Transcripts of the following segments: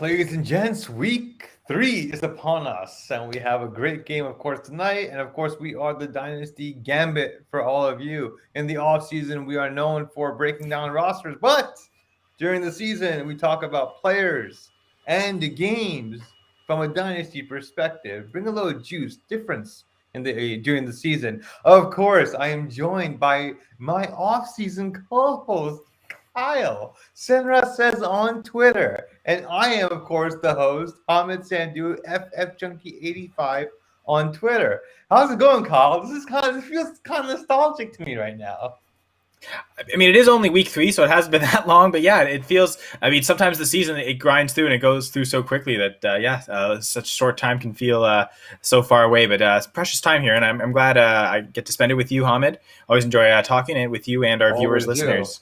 Ladies and gents, week 3 is upon us, and we have a great game, of course, tonight. And of course, we are the Dynasty Gambit for all of you. In the offseason, we are known for breaking down rosters, but during the season, we talk about players and the games from a Dynasty perspective. Bring a little juice, difference in the during the season. Of course, I am joined by my offseason co-host, Kyle Senra says on Twitter. And I am, of course, the host, Hamid Sandu, FFJunkie85 on Twitter. How's it going, Kyle? This feels kind of nostalgic to me right now. I mean, it is only week 3, so it hasn't been that long. But yeah, it feels. I mean, sometimes the season it grinds through and it goes through so quickly that such a short time can feel so far away. But it's precious time here, and I'm glad I get to spend it with you, Hamid. Always enjoy talking it with you and our viewers, listeners.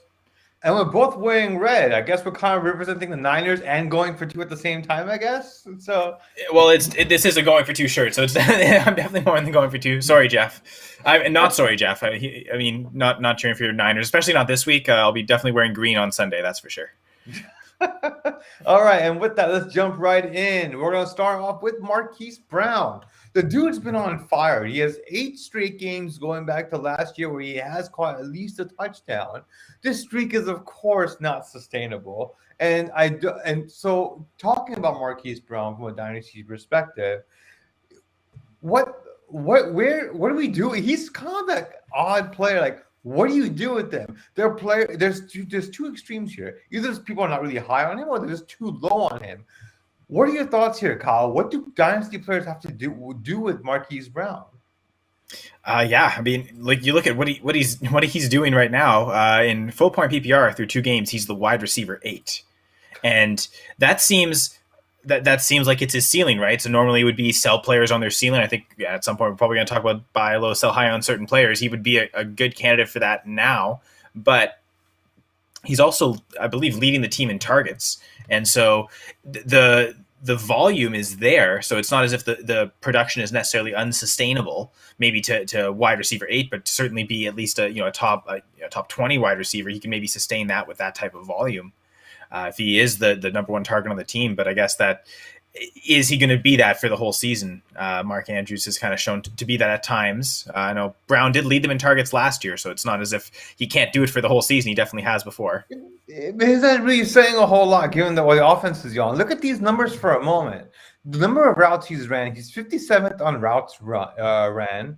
And we're both wearing red. I guess we're kind of representing the Niners and going for 2 at the same time, I guess. So, well, this is a going for 2 shirt, so it's I'm definitely more than going for 2. Sorry, Jeff. I'm not sorry, Jeff. I mean, not cheering for your Niners, especially not this week. I'll be definitely wearing green on Sunday. That's for sure. All right, and with that, let's jump right in. We're going to start off with Marquis Brown. The dude's been on fire. He has 8 straight games going back to last year where he has caught at least a touchdown. This streak is, of course, not sustainable. And so talking about Marquis Brown from a dynasty perspective, what do we do? He's kind of that odd player. Like, what do you do with them? There's 2 extremes here. Either people are not really high on him or they're just too low on him. What are your thoughts here, Kyle? What do dynasty players have to do with Marquis Brown? Yeah, I mean, like you look at what he's doing right now in full point PPR through 2 games, he's the wide receiver 8, and that seems like it's his ceiling, right? So normally it would be sell players on their ceiling. I think at some point we're probably going to talk about buy low, sell high on certain players. He would be a good candidate for that now, but he's also, I believe, leading the team in targets, and so the volume is there. So it's not as if the production is necessarily unsustainable, maybe to wide receiver 8, but certainly be at least a top 20 wide receiver. He can maybe sustain that with that type of volume if he is the number 1 target on the team. But I guess that is he going to be that for the whole season? Mark Andrews has kind of shown to be that at times. I know Brown did lead them in targets last year, so it's not as if he can't do it for the whole season. He definitely has before. Is that really saying a whole lot given the way the offense is going? Look at these numbers for a moment. The number of routes he's ran, he's 57th on routes ran.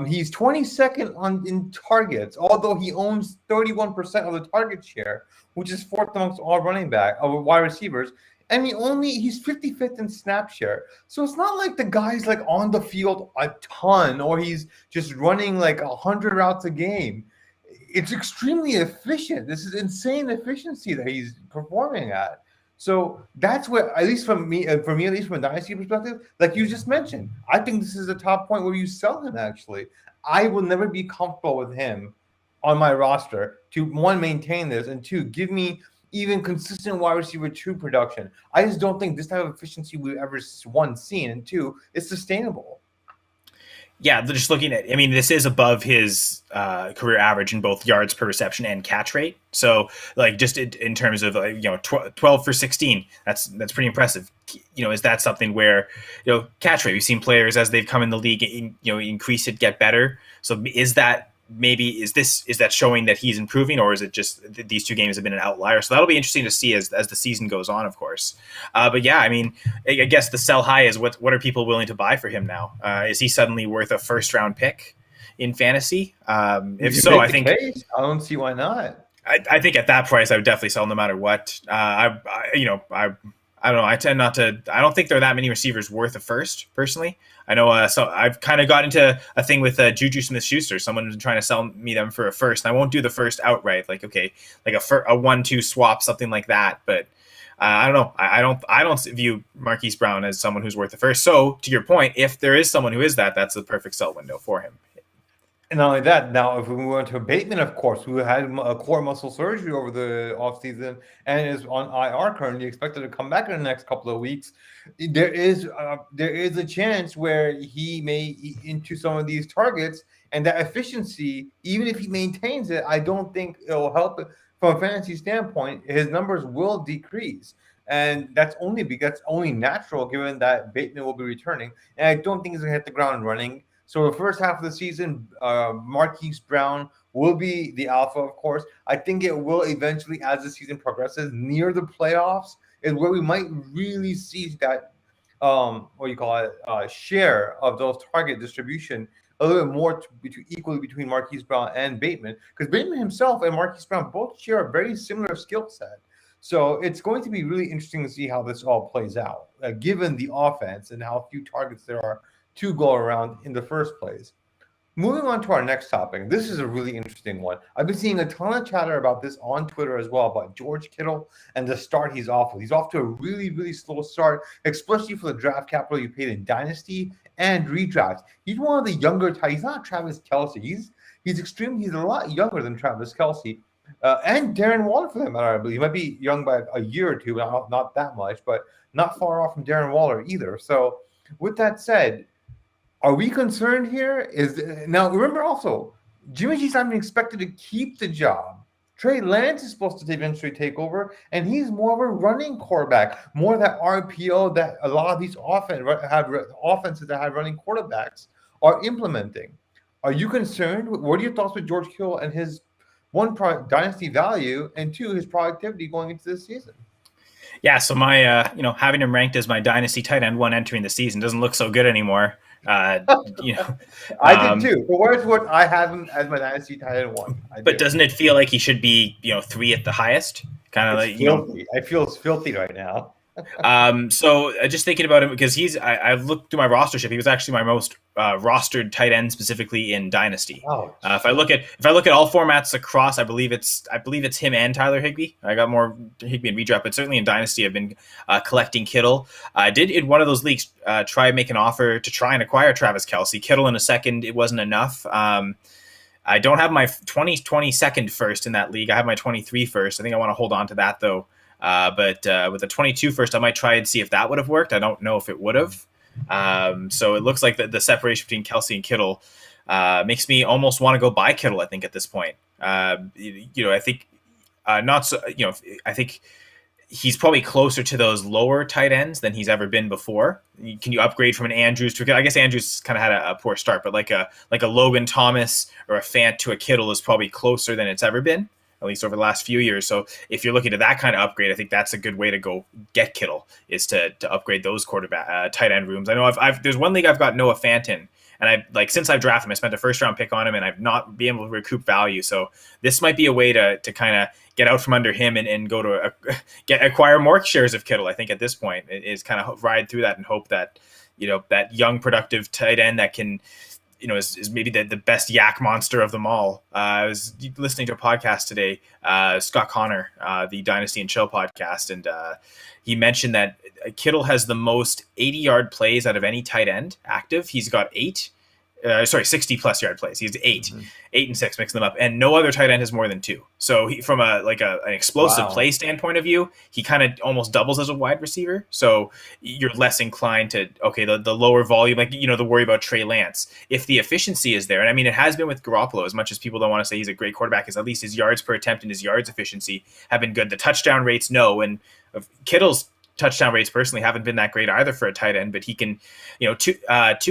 He's 22nd in targets, although he owns 31% of the target share, which is 4th amongst all wide receivers. And he's 55th in snap share. So it's not like the guy's like on the field a ton or he's just running like 100 routes a game. It's extremely efficient. This is insane efficiency that he's performing at. So that's where, at least from me, at least from a dynasty perspective, like you just mentioned, I think this is a top point where you sell him, actually. I will never be comfortable with him on my roster to, 1, maintain this, and 2, give me even consistent wide receiver 2 production. I just don't think this type of efficiency we've ever, 1, seen, and 2, is sustainable. Yeah, just looking at, I mean, this is above his career average in both yards per reception and catch rate. So, like, just in terms of 12 for 16, that's pretty impressive. Is that something where catch rate? We've seen players as they've come in the league, increase it, get better. So, is that showing that he's improving, or is it just these 2 games have been an outlier? So that'll be interesting to see as the season goes on, of course. But yeah, I mean, I guess the sell high is what are people willing to buy for him now? Is he suddenly worth a 1st-round pick in fantasy? If so, I think I don't see why not. I think at that price, I would definitely sell no matter what. I don't know. I tend not to. I don't think there are that many receivers worth a 1st, personally. I know. So I've kind of got into a thing with Juju Smith-Schuster. Someone was trying to sell me them for a 1st, and I won't do the 1st outright. Like, okay, like a 1-2 swap, something like that. But I don't know. I don't view Marquis Brown as someone who's worth a 1st. So to your point, if there is someone who is that's the perfect sell window for him. And not only that, now if we move on to Bateman, of course, who had a core muscle surgery over the offseason and is on IR currently, expected to come back in the next couple of weeks, there is a chance where he may eat into some of these targets, and that efficiency, even if he maintains it, I don't think it'll help from a fantasy standpoint. His numbers will decrease. And that's only natural given that Bateman will be returning. And I don't think he's going to hit the ground running. So the first half of the season, Marquis Brown will be the alpha, of course. I think it will eventually, as the season progresses, near the playoffs, is where we might really see that share of those target distribution a little bit more equally between Marquise Brown and Bateman, because Bateman himself and Marquise Brown both share a very similar skill set. So it's going to be really interesting to see how this all plays out, given the offense and how few targets there are to go around in the first place. Moving on to our next topic. This is a really interesting one. I've been seeing a ton of chatter about this on Twitter as well, about George Kittle and the start he's off with. He's off to a really, really slow start, especially for the draft capital you paid in Dynasty and redraft. He's one of the younger types. He's not Travis Kelce. He's a lot younger than Travis Kelce. And Darren Waller, for that matter, I believe. He might be young by a year or two, not that much, but not far off from Darren Waller either. So with that said, are we concerned here? Now, remember also, Jimmy G's not even expected to keep the job. Trey Lance is supposed to eventually take over, and he's more of a running quarterback, more of that RPO that a lot of these offenses that have running quarterbacks are implementing. Are you concerned? What are your thoughts with George Kittle and his dynasty value, and two, his productivity going into this season? Yeah, so my having him ranked as my dynasty tight end one entering the season doesn't look so good anymore. I did too. For what it's worth, I have him as my dynasty tight end one. But doesn't it feel like he should be 3 at the highest? Kind of like filthy. I feel filthy right now. So just thinking about him, because I looked through my rostership. He was actually my most rostered tight end, specifically in Dynasty. Oh, if I look at all formats across, I believe it's him and Tyler Higbee. I got more Higbee in redraft, but certainly in Dynasty, I've been collecting Kittle. I did in one of those leagues try make an offer to try and acquire Travis Kelce. Kittle in a second, it wasn't enough. I don't have my 22nd first in that league. I have my 23 first. I think I want to hold on to that though. But with the 22 first, I might try and see if that would have worked. I don't know if it would have. So it looks like the separation between Kelce and Kittle makes me almost want to go buy Kittle, I think, at this point. I think not so. I think he's probably closer to those lower tight ends than he's ever been before. Can you upgrade from an Andrews to? I guess Andrews kind of had a poor start, but like a Logan Thomas or a Fant to a Kittle is probably closer than it's ever been, at least over the last few years. So if you're looking at that kind of upgrade, I think that's a good way to go get Kittle, is to upgrade those quarterback tight end rooms. I know there's one league I've got Noah Fant in, and since I've drafted him, I spent a first round pick on him, and I've not been able to recoup value. So this might be a way to kind of get out from under him and go to acquire more shares of Kittle. I think at this point is kind of ride through that and hope that that young productive tight end that can. Is maybe the best yak monster of them all. I was listening to a podcast today, Scott Connor, the Dynasty and Chill podcast, and he mentioned that Kittle has the most 80-yard plays out of any tight end active. He's got 60-plus yard plays. He's 8 and 6, mixing them up, and no other tight end has more than 2. So from an explosive play standpoint of view, he kind of almost doubles as a wide receiver. So you're less inclined to the lower volume, the worry about Trey Lance. If the efficiency is there, and I mean it has been with Garoppolo, as much as people don't want to say he's a great quarterback, is at least his yards per attempt and his yards efficiency have been good. The touchdown rates, no, and Kittle's touchdown rates personally haven't been that great either for a tight end, but he can, 2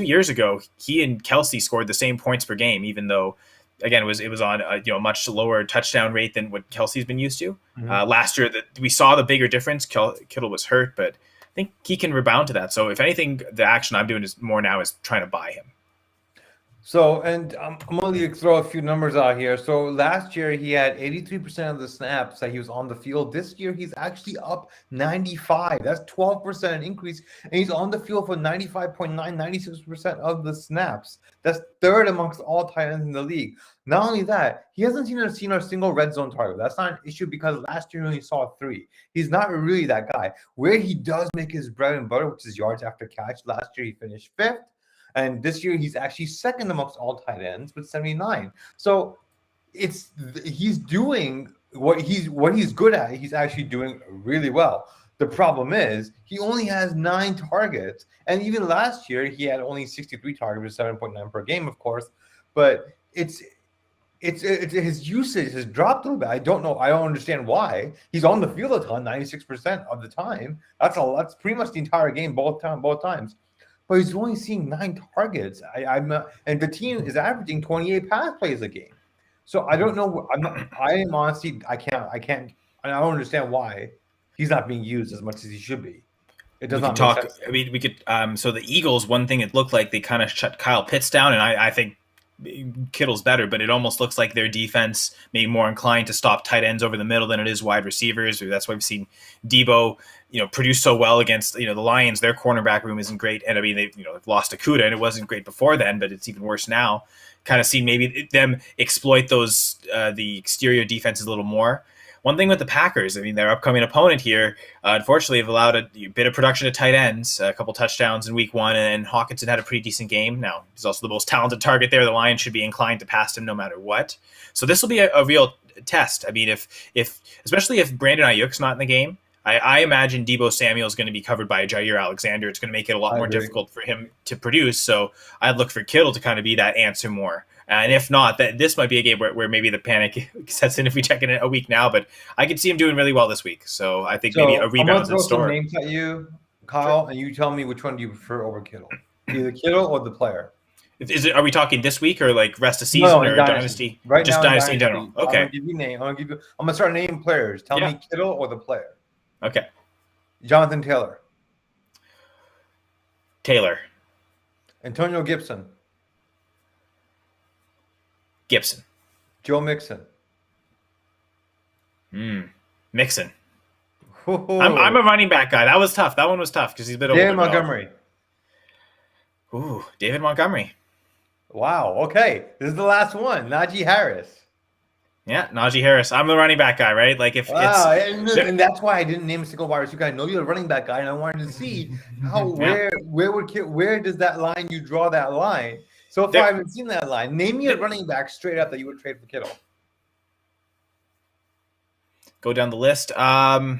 years ago, he and Kelce scored the same points per game, even though, again, it was on a much lower touchdown rate than what Kelce's been used to. Last year, we saw the bigger difference. Kittle was hurt, but I think he can rebound to that. So if anything, the action I'm doing is trying to buy him. So, and I'm going to throw a few numbers out here. So last year he had 83% of the snaps that he was on the field. This year he's actually up 95. That's 12% increase. And he's on the field for 96% of the snaps. That's third amongst all tight ends in the league. Not only that, he hasn't seen a single red zone target. That's not an issue because last year he only saw 3. He's not really that guy. Where he does make his bread and butter, which is yards after catch, last year he finished 5th. And this year he's actually second amongst all tight ends with 79. So he's doing what he's good at. He's actually doing really well. The problem is he only has 9 targets. And even last year he had only 63 targets with 7.9 per game, of course. But it's his usage has dropped a little bit. I don't know. I don't understand why. He's on the field a ton, 96% of the time. That's pretty much the entire game, both times. But he's only seeing 9 targets. And the team is averaging 28 pass plays a game. So I don't know. I am honestly. I can't. I don't understand why he's not being used as much as he should be. It does not make sense. I mean, we could. So the Eagles, one thing it looked like they kind of shut Kyle Pitts down, and I think Kittle's better, but it almost looks like their defense may be more inclined to stop tight ends over the middle than it is wide receivers. That's why we've seen Debo, produce so well against, the Lions. Their cornerback room isn't great. And I mean, they've lost Akuda, and it wasn't great before then, but it's even worse now. Kind of seen maybe them exploit those, the exterior defenses a little more. One thing with the Packers, I mean, their upcoming opponent here, unfortunately, have allowed a bit of production at tight ends, a couple touchdowns in week 1, and Hawkinson had a pretty decent game. Now, he's also the most talented target there. The Lions should be inclined to pass him no matter what. So this will be a real test. I mean, if especially if Brandon Ayuk's not in the game, I imagine Deebo Samuel is going to be covered by Jair Alexander. It's going to make it a lot more difficult for him to produce. So I'd look for Kittle to kind of be that answer more. And if not, this might be a game where maybe the panic sets in if we check in a week now. But I could see him doing really well this week. So I think maybe a rebound in store. I'm going to throw some names at you, Kyle, and you tell me which one do you prefer over Kittle, either Kittle or the player. Are we talking this week or like rest of season or Dynasty? Right just now, Dynasty in general. Okay. I'm going to start naming players. Tell me Kittle or the player. Okay. Jonathan Taylor. Taylor. Antonio Gibson. Gibson. Joe Mixon. Mixon. I'm a running back guy. That was tough. That one was tough because he's a bit older. David Montgomery. David Montgomery. Wow. Okay. This is the last one. Najee Harris. Yeah, Najee Harris. I'm the running back guy, right? Like and that's why I didn't name a single wide receiver. I know you're a running back guy, and I wanted to see where does that line you draw that line. So far, I haven't seen that line. Name me a running back straight up that you would trade for Kittle. Go down the list. Hi,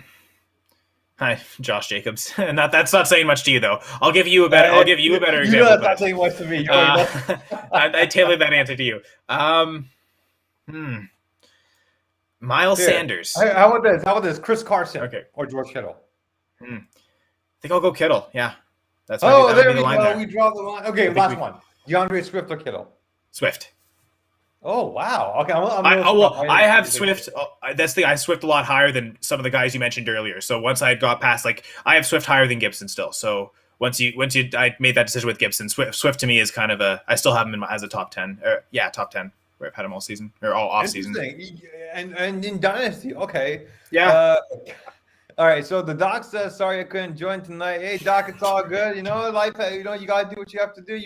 Josh Jacobs. That's not saying much to you, though. I'll give you a better example. You know that's not saying much to me. I tailored that answer to you. Miles Sanders. How about this? Chris Carson. Okay. Or George Kittle. I think I'll go Kittle. Yeah. There we go. We draw the line. Okay, last one. DeAndre Swift or Kittle? Swift. Oh, wow. Okay. I have Swift. That's the I have Swift a lot higher than some of the guys you mentioned earlier. So once I got past, I have Swift higher than Gibson still. So once I made that decision with Gibson, Swift to me is kind of I still have him as a top 10. Top 10. Where I've had him all season or all off season. And in Dynasty, okay. Yeah. All right, so the doc says, sorry I couldn't join tonight. Hey, doc, it's all good. Life, you got to do what you have to do.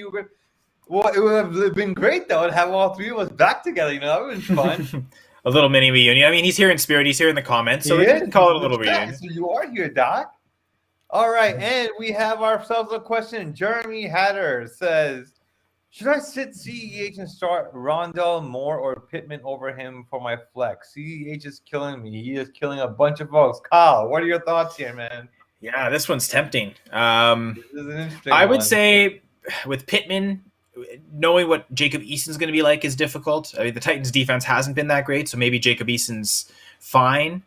Well, it would have been great, though, to have all three of us back together. That would have been fun. A little mini reunion. I mean, he's here in spirit. He's here in the comments. So we can call it a little reunion. So you are here, Doc. All right, and we have ourselves a question. Jeremy Hatter says, should I sit CEH and start Rondell Moore or Pittman over him for my flex? CEH is killing me. He is killing a bunch of folks. Kyle, what are your thoughts here, man? Yeah, this one's tempting. This is an interesting I would say with Pittman, knowing what Jacob Easton's going to be like is difficult. I mean, the Titans' defense hasn't been that great, so maybe Jacob Easton's fine.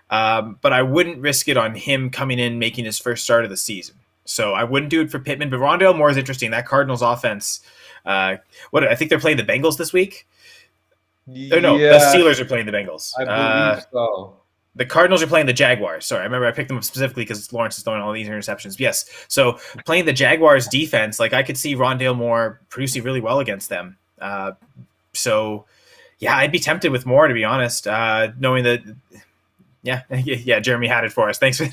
But I wouldn't risk it on him coming in making his first start of the season. So I wouldn't do it for Pittman. But Rondell Moore is interesting. That Cardinals offense. I think they're playing the Bengals this week. The Steelers are playing the Bengals. I believe so. The Cardinals are playing the Jaguars. Sorry, I remember I picked them up specifically because Lawrence is throwing all these interceptions. Yes, so playing the Jaguars defense, I could see Rondale Moore producing really well against them. I'd be tempted with Moore, to be honest, knowing that. Yeah, Jeremy had it for us. Thanks for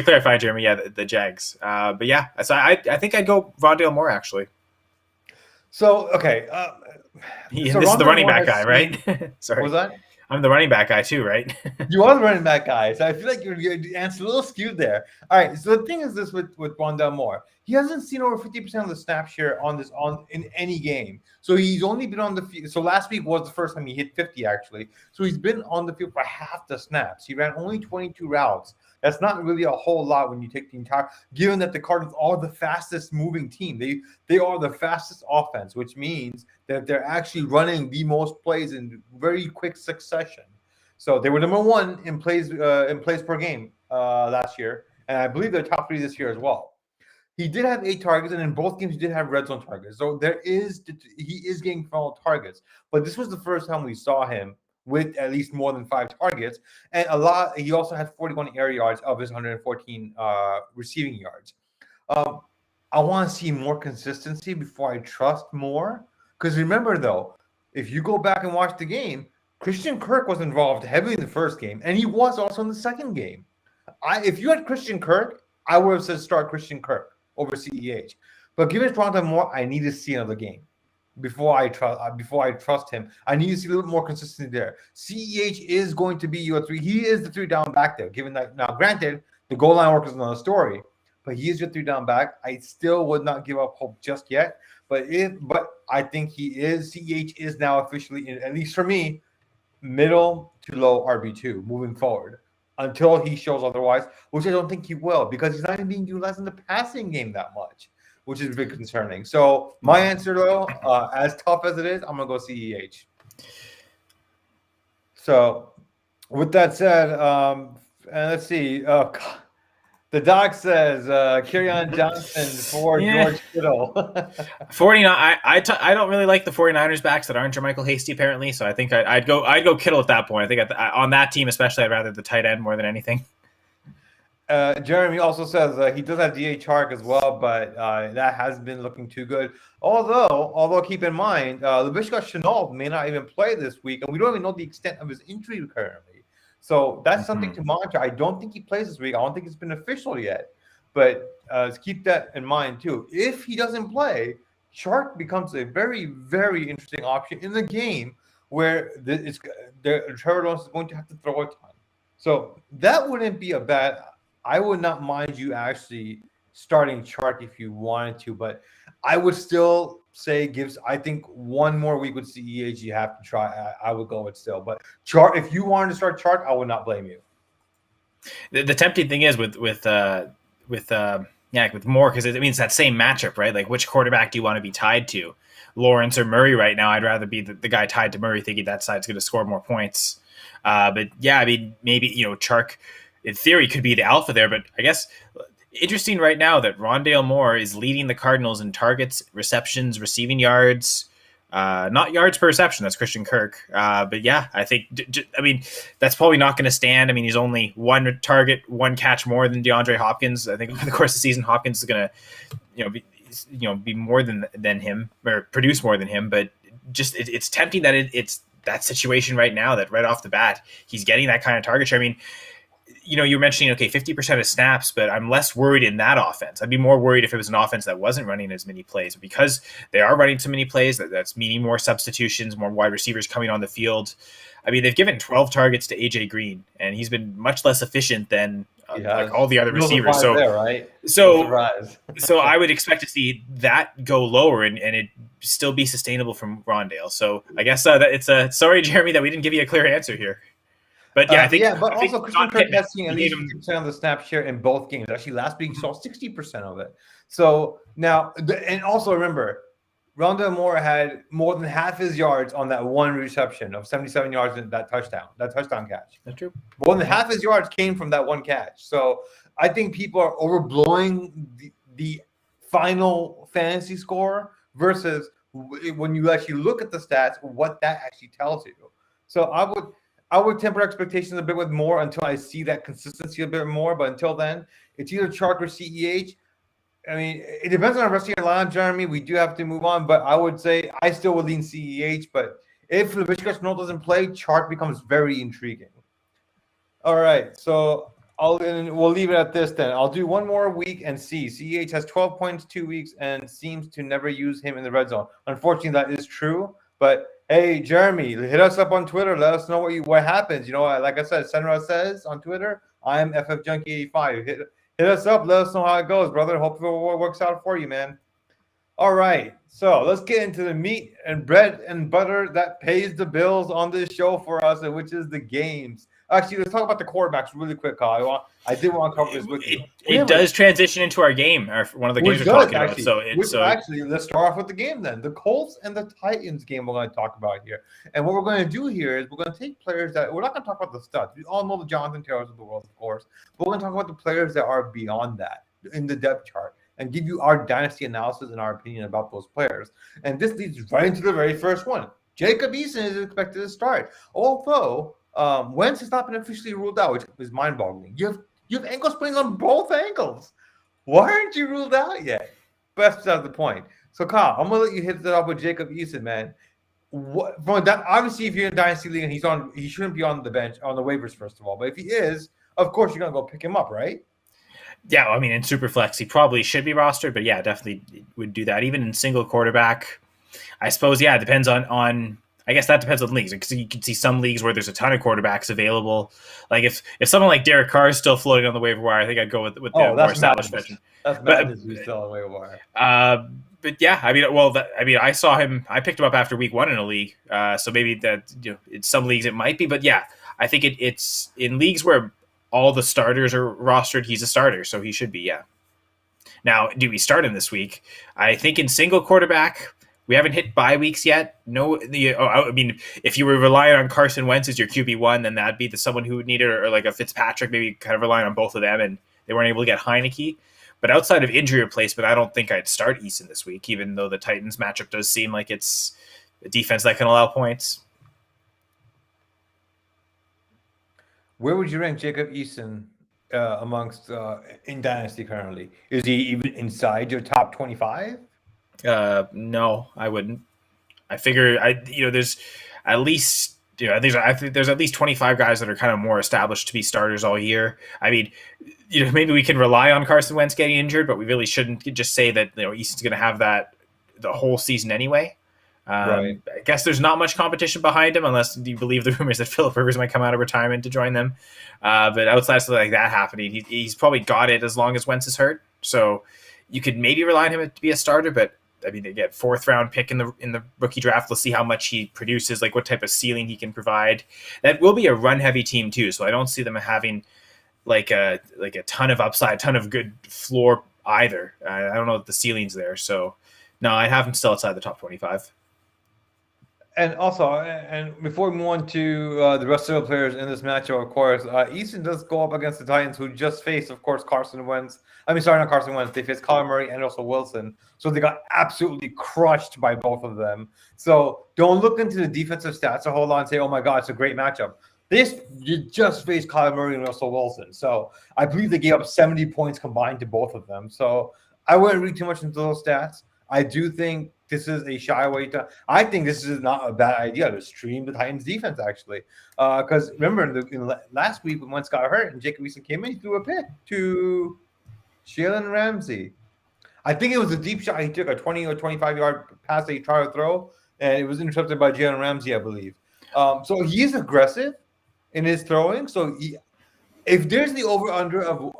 clarifying, Jeremy. Yeah, the Jags. So I think I'd go Rondale Moore actually. So okay, this is the running back guy, right? Sorry, what was that? I'm the running back guy too, right? You are the running back guy, so I feel like your answer's a little skewed there. All right, so the thing is this with Rondell Moore, he hasn't seen over 50% of the snap share in any game. So he's only been on the field. So last week was the first time he hit 50 actually. So he's been on the field for half the snaps. He ran only 22 routes. That's not really a whole lot when you take the entire. Given that the Cardinals are the fastest moving team, they are the fastest offense, which means that they're actually running the most plays in very quick succession. So they were number one in plays per game last year, and I believe they're top 3 this year as well. He did have 8 targets, and in both games he did have red zone targets. So he is getting funnel targets. But this was the first time we saw him with at least more than 5 targets, and he also had 41 air yards of his 114 receiving yards. I want to see more consistency before I trust more. Because remember, though, if you go back and watch the game, Christian Kirk was involved heavily in the first game, and he was also in the second game. If you had Christian Kirk, I would have said start Christian Kirk over CEH. But given Toronto more, I need to see another game before I trust him. I need to see a little more consistency there. CEH is going to be your 3. He is the 3 down back there. Given that, now granted, the goal line work is another story, but he is your 3 down back. I still would not give up hope just yet. But I think CEH is now officially, at least for me, middle to low RB2 moving forward until he shows otherwise, which I don't think he will, because he's not even being utilized in the passing game that much, which is a bit concerning. So my answer, though, as tough as it is, I'm going to go CEH. So with that said, and let's see. The doc says Kerryon Johnson for George Kittle. 49. I don't really like the 49ers backs that aren't Jermichael Hasty apparently. So I think I'd go Kittle at that point. I think on that team especially, I'd rather the tight end more than anything. Jeremy also says he does have DH Chark as well, but that hasn't been looking too good. Although keep in mind, Laviska Shenault may not even play this week, and we don't even know the extent of his injury currently. So that's something to monitor. I don't think he plays this week. I don't think it's been official yet, but keep that in mind too. If he doesn't play, Chark becomes a very, very interesting option in the game where Trevor Lawrence is going to have to throw a ton. So that wouldn't be a bad. I would not mind you actually starting Chark if you wanted to, but I would still say I think one more week with CEH you have to try. I would go with still, but Chark, if you wanted to start Chark, I would not blame you. The tempting thing is with Moore, because it means that same matchup, right? Like which quarterback do you want to be tied to, Lawrence or Murray? Right now, I'd rather be the guy tied to Murray, thinking that side's going to score more points. But yeah, I mean maybe Chark in theory could be the alpha there, but I guess. Interesting right now that Rondale Moore is leading the Cardinals in targets, receptions, receiving yards, not yards per reception. That's Christian Kirk. But yeah, I think, that's probably not going to stand. I mean, he's only 1 target, 1 catch more than DeAndre Hopkins. I think over the course of the season, Hopkins is going to, be more than him or produce more than him. But just it's tempting that it's that situation right now that right off the bat, he's getting that kind of target share. I mean, you're mentioning, 50% of snaps, but I'm less worried in that offense. I'd be more worried if it was an offense that wasn't running as many plays. But because they are running so many plays, that's meaning more substitutions, more wide receivers coming on the field. I mean, they've given 12 targets to AJ Green, and he's been much less efficient than like all the other receivers. So, there, right? So I would expect to see that go lower and it still be sustainable from Rondale. So I guess it's sorry, Jeremy, that we didn't give you a clear answer here. But yeah, but also Christian Kirk has seen at least 50% of the snap share in both games. Actually, last week he saw 60% of it. So now, and also remember, Rondale Moore had more than half his yards on that one reception of 77 yards in that touchdown catch. That's true. More than half his yards came from that one catch. So I think people are overblowing the final fantasy score versus when you actually look at the stats, what that actually tells you. So I would temper expectations a bit with Moore until I see that consistency a bit more. But until then, it's either Chark or CEH. I mean, it depends on the rest of your lineup, Jeremy. We do have to move on, but I would say I still would lean CEH. But if Laviska Shenault doesn't play, Chark becomes very intriguing. All right, so we'll leave it at this then. I'll do one more week and see. CEH has 12 points 2 weeks and seems to never use him in the red zone. Unfortunately, that is true, but hey, Jeremy, hit us up on Twitter. Let us know what happens. Like I said, Senra says on Twitter, I am FFJunkie85. Hit us up. Let us know how it goes, brother. Hope it works out for you, man. All right. So let's get into the meat and bread and butter that pays the bills on this show for us, which is the games. Actually, let's talk about the quarterbacks really quick, Kyle. I did want to cover this with you. It does transition into our game, or one of the games we're talking about. Actually, let's start off with the game then. The Colts and the Titans game we're going to talk about here. And what we're going to do here is we're going to take players that we're not going to talk about the studs. We all know the Jonathan Taylors of the world, of course. But we're going to talk about the players that are beyond that in the depth chart and give you our dynasty analysis and our opinion about those players. And this leads right into the very first one. Jacob Easton is expected to start. Although Wentz has not been officially ruled out, which is mind-boggling. You have ankle sprains on both ankles. Why aren't you ruled out yet? But that's not the point. So, Kyle, I'm gonna let you hit that up with Jacob Easton, man. Obviously, if you're in Dynasty League and he shouldn't be on the bench, on the waivers, first of all. But if he is, of course, you're gonna go pick him up, right? Yeah, I mean, in Superflex, he probably should be rostered, but yeah, definitely would do that. Even in single quarterback, I suppose, yeah, it depends on I guess that depends on leagues, because you can see some leagues where there's a ton of quarterbacks available. Like if someone like Derek Carr is still floating on the waiver wire, I think I'd go with the more established veteran. That's madness. He's still on the waiver wire. But yeah, I saw him. I picked him up after week 1 in a league, so maybe that in some leagues it might be. But yeah, I think it's in leagues where all the starters are rostered. He's a starter, so he should be. Yeah. Now, do we start him this week? I think in single quarterback. We haven't hit bye weeks yet. If you were relying on Carson Wentz as your QB1, then that'd be someone who would need it, or like a Fitzpatrick, maybe kind of relying on both of them, and they weren't able to get Heineke. But outside of injury replacement, I don't think I'd start Easton this week, even though the Titans matchup does seem like it's a defense that can allow points. Where would you rank Jacob Easton amongst in Dynasty currently? Is he even inside your top 25? No, I wouldn't. I figure there's at least there's at least 25 guys that are kind of more established to be starters all year. I mean, maybe we can rely on Carson Wentz getting injured, but we really shouldn't just say that Easton's going to have that the whole season anyway. Right. I guess there's not much competition behind him, unless you believe the rumors that Phillip Rivers might come out of retirement to join them. But outside of something like that happening, he's probably got it as long as Wentz is hurt. So you could maybe rely on him to be a starter, but I mean, they get 4th round pick in the rookie draft. Let's see how much he produces, like what type of ceiling he can provide. That will be a run heavy team too, so I don't see them having like a ton of upside, ton of good floor either. I don't know if the ceiling's there, so no, I have him still outside the top 25. And also, and before we move on to the rest of the players in this matchup, of course, Easton does go up against the Titans, who just faced, of course, Carson Wentz. I mean, sorry, not Carson Wentz. They faced Kyler Murray and also Wilson. So they got absolutely crushed by both of them. So don't look into the defensive stats a whole lot and say, oh, my God, it's a great matchup. You just faced Kyler Murray and Russell Wilson. So I believe they gave up 70 points combined to both of them. So I wouldn't read too much into those stats. I do think this is a shy way to – I think this is not a bad idea to stream the Titans' defense, actually. Because remember, last week when Wentz got hurt and Jacob Easton came in, he threw a pick to Jalen Ramsey. I think it was a deep shot. He took a 20 or 25-yard pass that he tried to throw, and it was intercepted by Jalen Ramsey, I believe. So he is aggressive in his throwing. So if there's the over-under of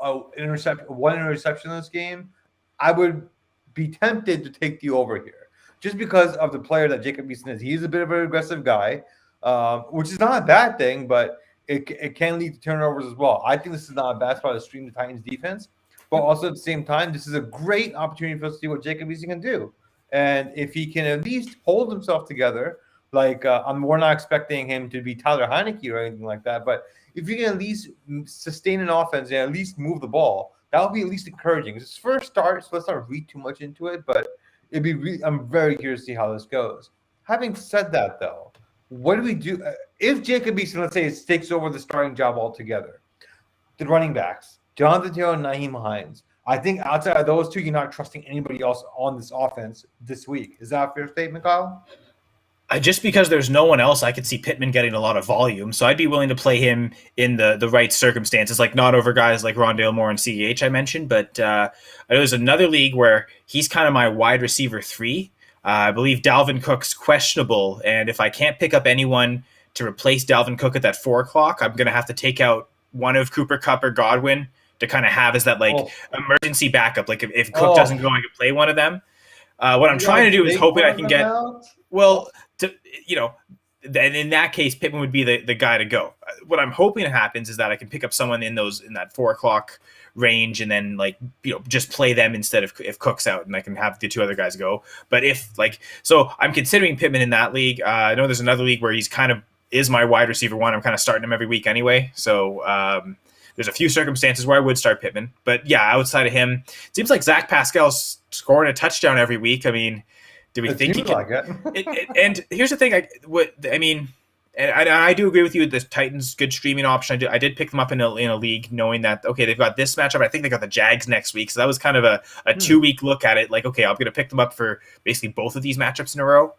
one interception in this game, I would be tempted to take the over here, just because of the player that Jacob Easton is. He's a bit of an aggressive guy, which is not a bad thing, but it can lead to turnovers as well. I think this is not a bad spot to stream the Titans defense, but also at the same time, this is a great opportunity for us to see what Jacob Easton can do. And if he can at least hold himself together, like we're not expecting him to be Tyler Heineke or anything like that, but if he can at least sustain an offense and at least move the ball, that would be at least encouraging. It's his first start, so let's not read too much into it, but I'm very curious to see how this goes. Having said that, though, what do we do if Jacob Easton, let's say, takes over the starting job altogether? The running backs, Jonathan Taylor and Nyheim Hines. I think outside of those two, you're not trusting anybody else on this offense this week. Is that a fair statement, Kyle? Just because there's no one else, I could see Pittman getting a lot of volume, so I'd be willing to play him in the right circumstances, like not over guys like Rondale Moore and CEH I mentioned, but there's another league where he's kind of my wide receiver 3. I believe Dalvin Cook's questionable, and if I can't pick up anyone to replace Dalvin Cook at that 4 o'clock, I'm going to have to take out one of Cooper Kupp or Godwin to kind of have as that emergency backup. Like if Cook doesn't go, I can play one of them. What I'm trying to do is hoping I can get – well, then in that case, Pittman would be the guy to go. What I'm hoping happens is that I can pick up someone in that 4 o'clock range, and then just play them instead of if Cook's out, and I can have the two other guys go. But so I'm considering Pittman in that league. I know there's another league where he's kind of is my wide receiver one. I'm kind of starting him every week anyway. So there's a few circumstances where I would start Pittman. But yeah, outside of him, it seems like Zach Pascal's scoring a touchdown every week. I mean, do we think he can? Like it? And here's the thing. And I do agree with you. The Titans, good streaming option. I did pick them up in a league, knowing that okay, they've got this matchup. I think they got the Jags next week, so that was kind of a 2-week look at it. Like, okay, I'm going to pick them up for basically both of these matchups in a row,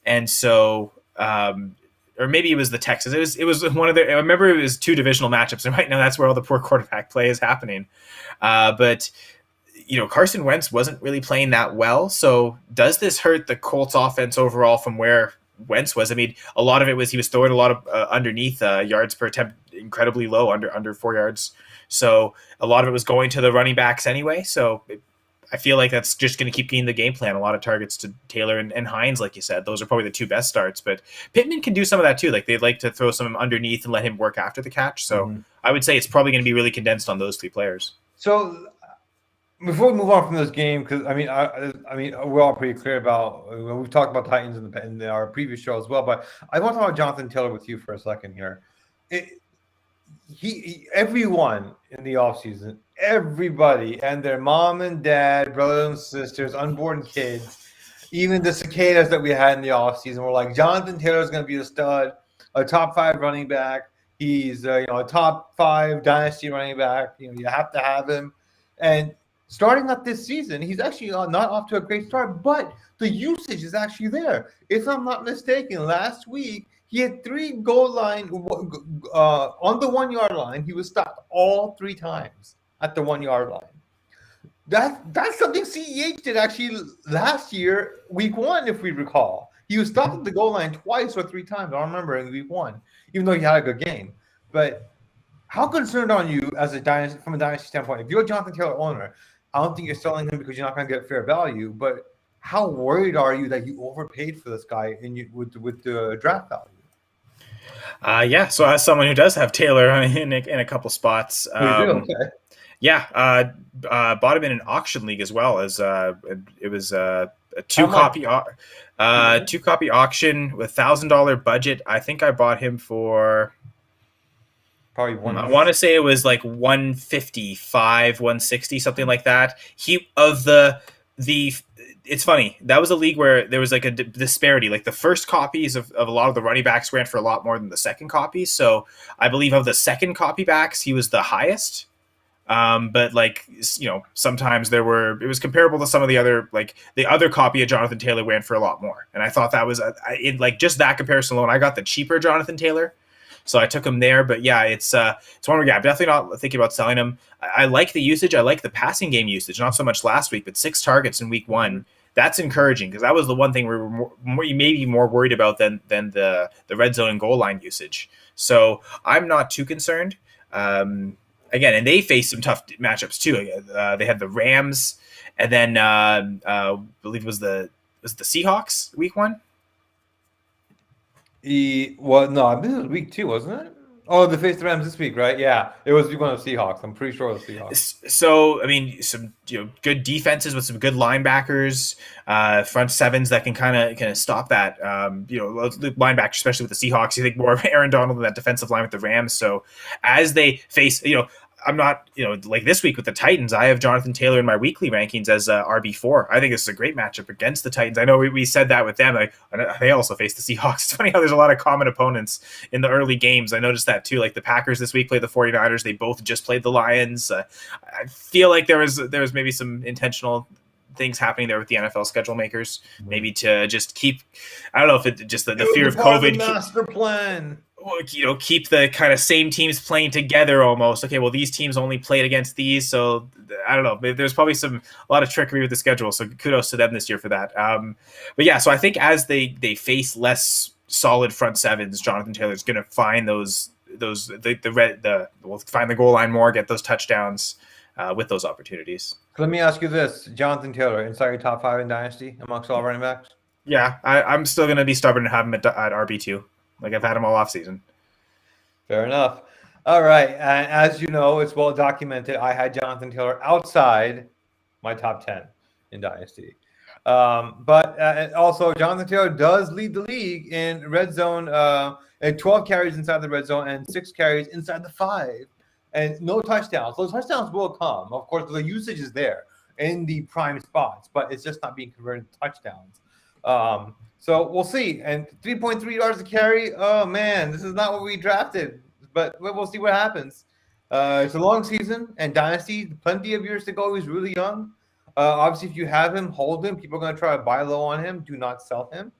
and so, or maybe it was the Texans. It was one of the. I remember it was 2 divisional matchups, and right now that's where all the poor quarterback play is happening. But Carson Wentz wasn't really playing that well. So does this hurt the Colts offense overall from where Wentz was? I mean, a lot of it was he was throwing a lot of underneath yards per attempt, incredibly low, under 4 yards. So a lot of it was going to the running backs anyway. So I feel like that's just going to keep being the game plan. A lot of targets to Taylor and Hines, like you said. Those are probably the 2 best starts. But Pittman can do some of that too. Like they'd like to throw some underneath and let him work after the catch. So I would say it's probably going to be really condensed on those 3 players. So before we move on from this game, because I mean, we're all pretty clear about we've talked about Titans in our previous show as well. But I want to talk about Jonathan Taylor with you for a second here. Everyone in the offseason, everybody and their mom and dad, brothers and sisters, unborn kids, even the cicadas that we had in the offseason were like, Jonathan Taylor is going to be a stud, a top 5 running back. He's a top 5 dynasty running back. You have to have him. And starting up this season, he's actually not off to a great start, but the usage is actually there. If I'm not mistaken, last week he had 3 goal line on the 1 yard line. He was stopped all 3 times at the 1 yard line. That's something CEH did actually last year, week 1, if we recall. He was stopped at the goal line twice or 3 times. I don't remember in week 1, even though he had a good game. But how concerned are you from a dynasty standpoint? If you're a Jonathan Taylor owner, I don't think you're selling him because you're not going to get fair value. But how worried are you that you overpaid for this guy with the draft value? Yeah. So as someone who does have Taylor in a couple spots, Okay. Yeah, bought him in an auction league as well as it was a 2-copy auction with $1,000 budget. I think I bought him for. Probably one. I want to say it was like 155, 160, something like that. It's funny. That was a league where there was like a disparity. Like the first copies of a lot of the running backs ran for a lot more than the second copies. So I believe of the second copy backs, he was the highest. But sometimes it was comparable to some of the other copy of Jonathan Taylor ran for a lot more. And I thought that was just that comparison alone. I got the cheaper Jonathan Taylor. So I took him there, but yeah, it's one where I'm definitely not thinking about selling him. I like the usage. I like the passing game usage, not so much last week, but 6 targets in week 1. That's encouraging because that was the one thing we were maybe more worried about than the red zone and goal line usage. So I'm not too concerned. Again, and they faced some tough matchups too. They had the Rams, and then I believe it was the Seahawks week 1. No, I think it was week 2, wasn't it? Oh, they faced the Rams this week, right? Yeah, it was week 1 of Seahawks. I'm pretty sure it was Seahawks. So, I mean, some good defenses with some good linebackers, front sevens that can kind of stop that. Linebackers, especially with the Seahawks, you think more of Aaron Donald than that defensive line with the Rams. So, as they face, I'm not, like this week with the Titans, I have Jonathan Taylor in my weekly rankings as RB4. I think this is a great matchup against the Titans. I know we said that with them. They also face the Seahawks. It's funny how there's a lot of common opponents in the early games. I noticed that too. Like the Packers this week played the 49ers. They both just played the Lions. I feel like there was maybe some intentional things happening there with the NFL schedule makers, maybe to just keep, I don't know if it just the fear of COVID. Master plan. Keep the kind of same teams playing together almost. Okay, well, these teams only played against these, so I don't know. There's probably a lot of trickery with the schedule, so kudos to them this year for that. But yeah, so I think as they face less solid front sevens, Jonathan Taylor's going to find we'll find the goal line more, get those touchdowns with those opportunities. Let me ask you this: Jonathan Taylor inside your top 5 in Dynasty amongst all running backs? Yeah, I'm still going to be stubborn and have him at RB2. Like I've had him all offseason. Fair enough. All right. And as you know, it's well documented. I had Jonathan Taylor outside my top 10 in Dynasty. But also, Jonathan Taylor does lead the league in red zone, and 12 carries inside the red zone and 6 carries inside the 5. And no touchdowns. Those touchdowns will come. Of course, the usage is there in the prime spots, but it's just not being converted to touchdowns. So we'll see. And 3.3 yards to carry. Oh, man, this is not what we drafted. But we'll see what happens. It's a long season and Dynasty, plenty of years to go. He's really young. Obviously, if you have him, hold him. People are going to try to buy low on him. Do not sell him.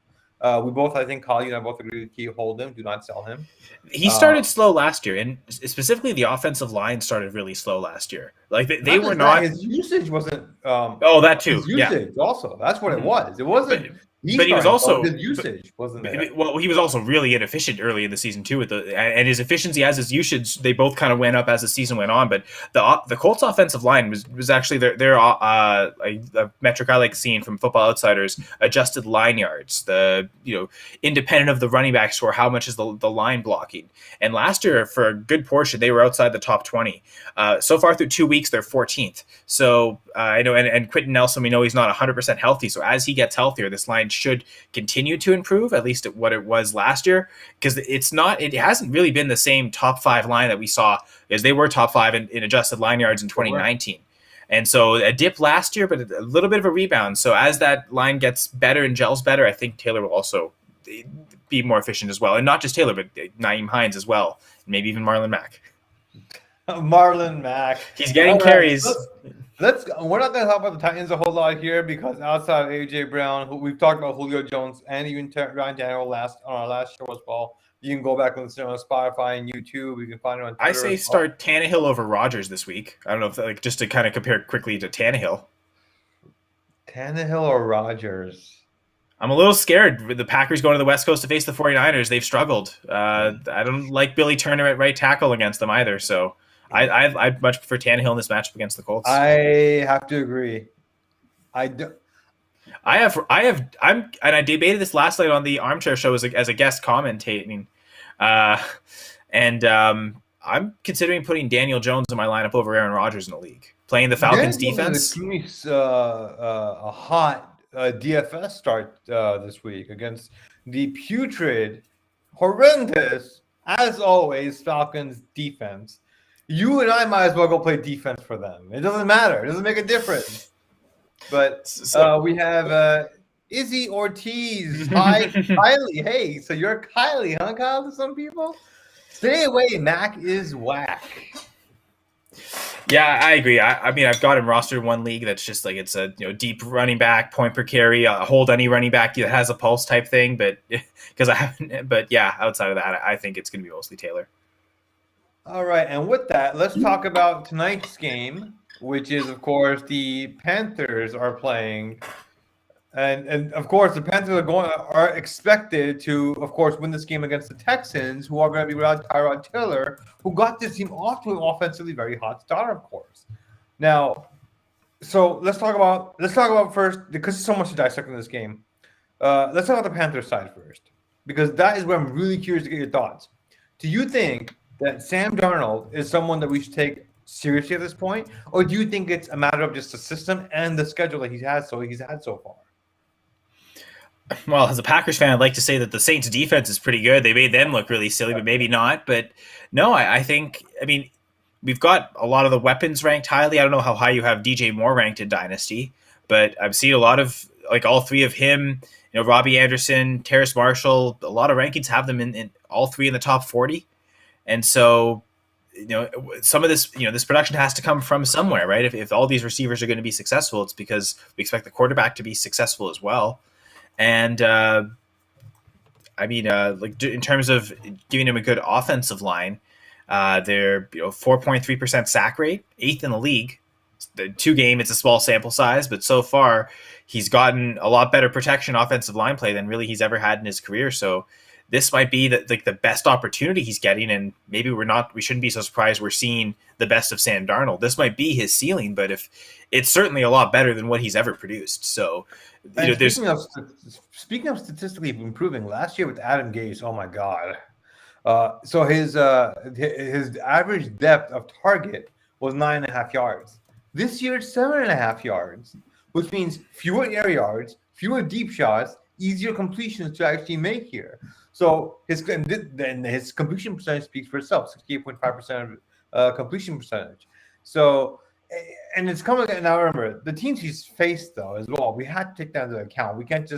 We both, I think, Kyle, you and I both agree with you. Hold him. Do not sell him. He started slow last year, and specifically the offensive line started really slow last year. Like they were not. His usage wasn't. That too. His usage also. That's what it was. It wasn't. But he was also his usage wasn't there. Well, he was also really inefficient early in the season too. And his efficiency as his usage, they both kind of went up as the season went on. But the Colts offensive line was actually their a metric I like seeing from Football Outsiders, adjusted line yards. The independent of the running back score, how much is the line blocking? And last year, for a good portion, they were outside the top 20. So far through 2 weeks, they're 14th. So I know, and Quentin Nelson, we know he's not 100% healthy. So as he gets healthier, this line should continue to improve, at least at what it was last year, because it hasn't really been the same top 5 line that we saw, as they were top 5 in adjusted line yards in 2019. And so a dip last year, but a little bit of a rebound. So as that line gets better and gels better, I think Taylor will also be more efficient as well. And not just Taylor, but Naeem Hines as well. Maybe even Marlon Mack. Marlon Mack. He's getting carries. We're not going to talk about the Titans a whole lot here because outside of AJ Brown, we've talked about Julio Jones and even Ryan Daniel on our last show as well. You can go back and listen on Spotify and YouTube. You can find it on Twitter. I say start Tannehill over Rodgers this week. I don't know if just to kind of compare quickly to Tannehill. Tannehill or Rodgers? I'm a little scared with the Packers going to the West Coast to face the 49ers. They've struggled. I don't like Billy Turner at right tackle against them either. So I'd much prefer Tannehill in this matchup against the Colts. I have to agree. I debated this last night on the Armchair Show as a guest commentating, and I'm considering putting Daniel Jones in my lineup over Aaron Rodgers in the league, playing the Falcons defense. A hot DFS start this week against the putrid, horrendous, as always, Falcons defense. You and I might as well go play defense for them. It doesn't matter. It doesn't make a difference. But we have Izzy Ortiz. Hi, Kylie. Hey, so you're Kylie, huh, Kyle, to some people? Stay away. Mac is whack. Yeah, I agree. I mean, I've got him rostered in one league that's just like it's a deep running back, point per carry, hold any running back that has a pulse type thing. But because I haven't, but yeah, outside of that, I think it's going to be mostly Taylor. All right, and with that, let's talk about tonight's game, which is, of course, the Panthers are playing, and of course, the Panthers are expected to, of course, win this game against the Texans, who are going to be without Tyrod Taylor, who got this team off to an offensively very hot start, of course. Now, so let's talk about first, because there's so much to dissect in this game. Let's talk about the Panthers side first, because that is where I'm really curious to get your thoughts. Do you think that Sam Darnold is someone that we should take seriously at this point, or do you think it's a matter of just the system and the schedule that he's had so far? Well, as a Packers fan, I'd like to say that the Saints' defense is pretty good. They made them look really silly, but maybe not. But no, I mean, we've got a lot of the weapons ranked highly. I don't know how high you have DJ Moore ranked in Dynasty, but I've seen a lot of, like, all three of him, Robbie Anderson, Terrace Marshall, a lot of rankings have them in all three in the top 40. And so, some of this, this production has to come from somewhere, right? If all these receivers are going to be successful, it's because we expect the quarterback to be successful as well. And in terms of giving him a good offensive line, they're 4.3% sack rate, 8th in the league. The 2-game, it's a small sample size, but so far he's gotten a lot better protection offensive line play than really he's ever had in his career. So this might be the best opportunity he's getting, and maybe we shouldn't be so surprised we're seeing the best of Sam Darnold. This might be his ceiling, but if it's certainly a lot better than what he's ever produced. So, speaking of statistically improving, last year with Adam Gase, oh my God. So his average depth of target was 9.5 yards. This year, 7.5 yards, which means fewer air yards, fewer deep shots, easier completions to actually make here. So his completion percentage speaks for itself, 68.5% completion percentage. So, and it's coming. Now remember, the teams he's faced though as well, we had to take that into account. We can't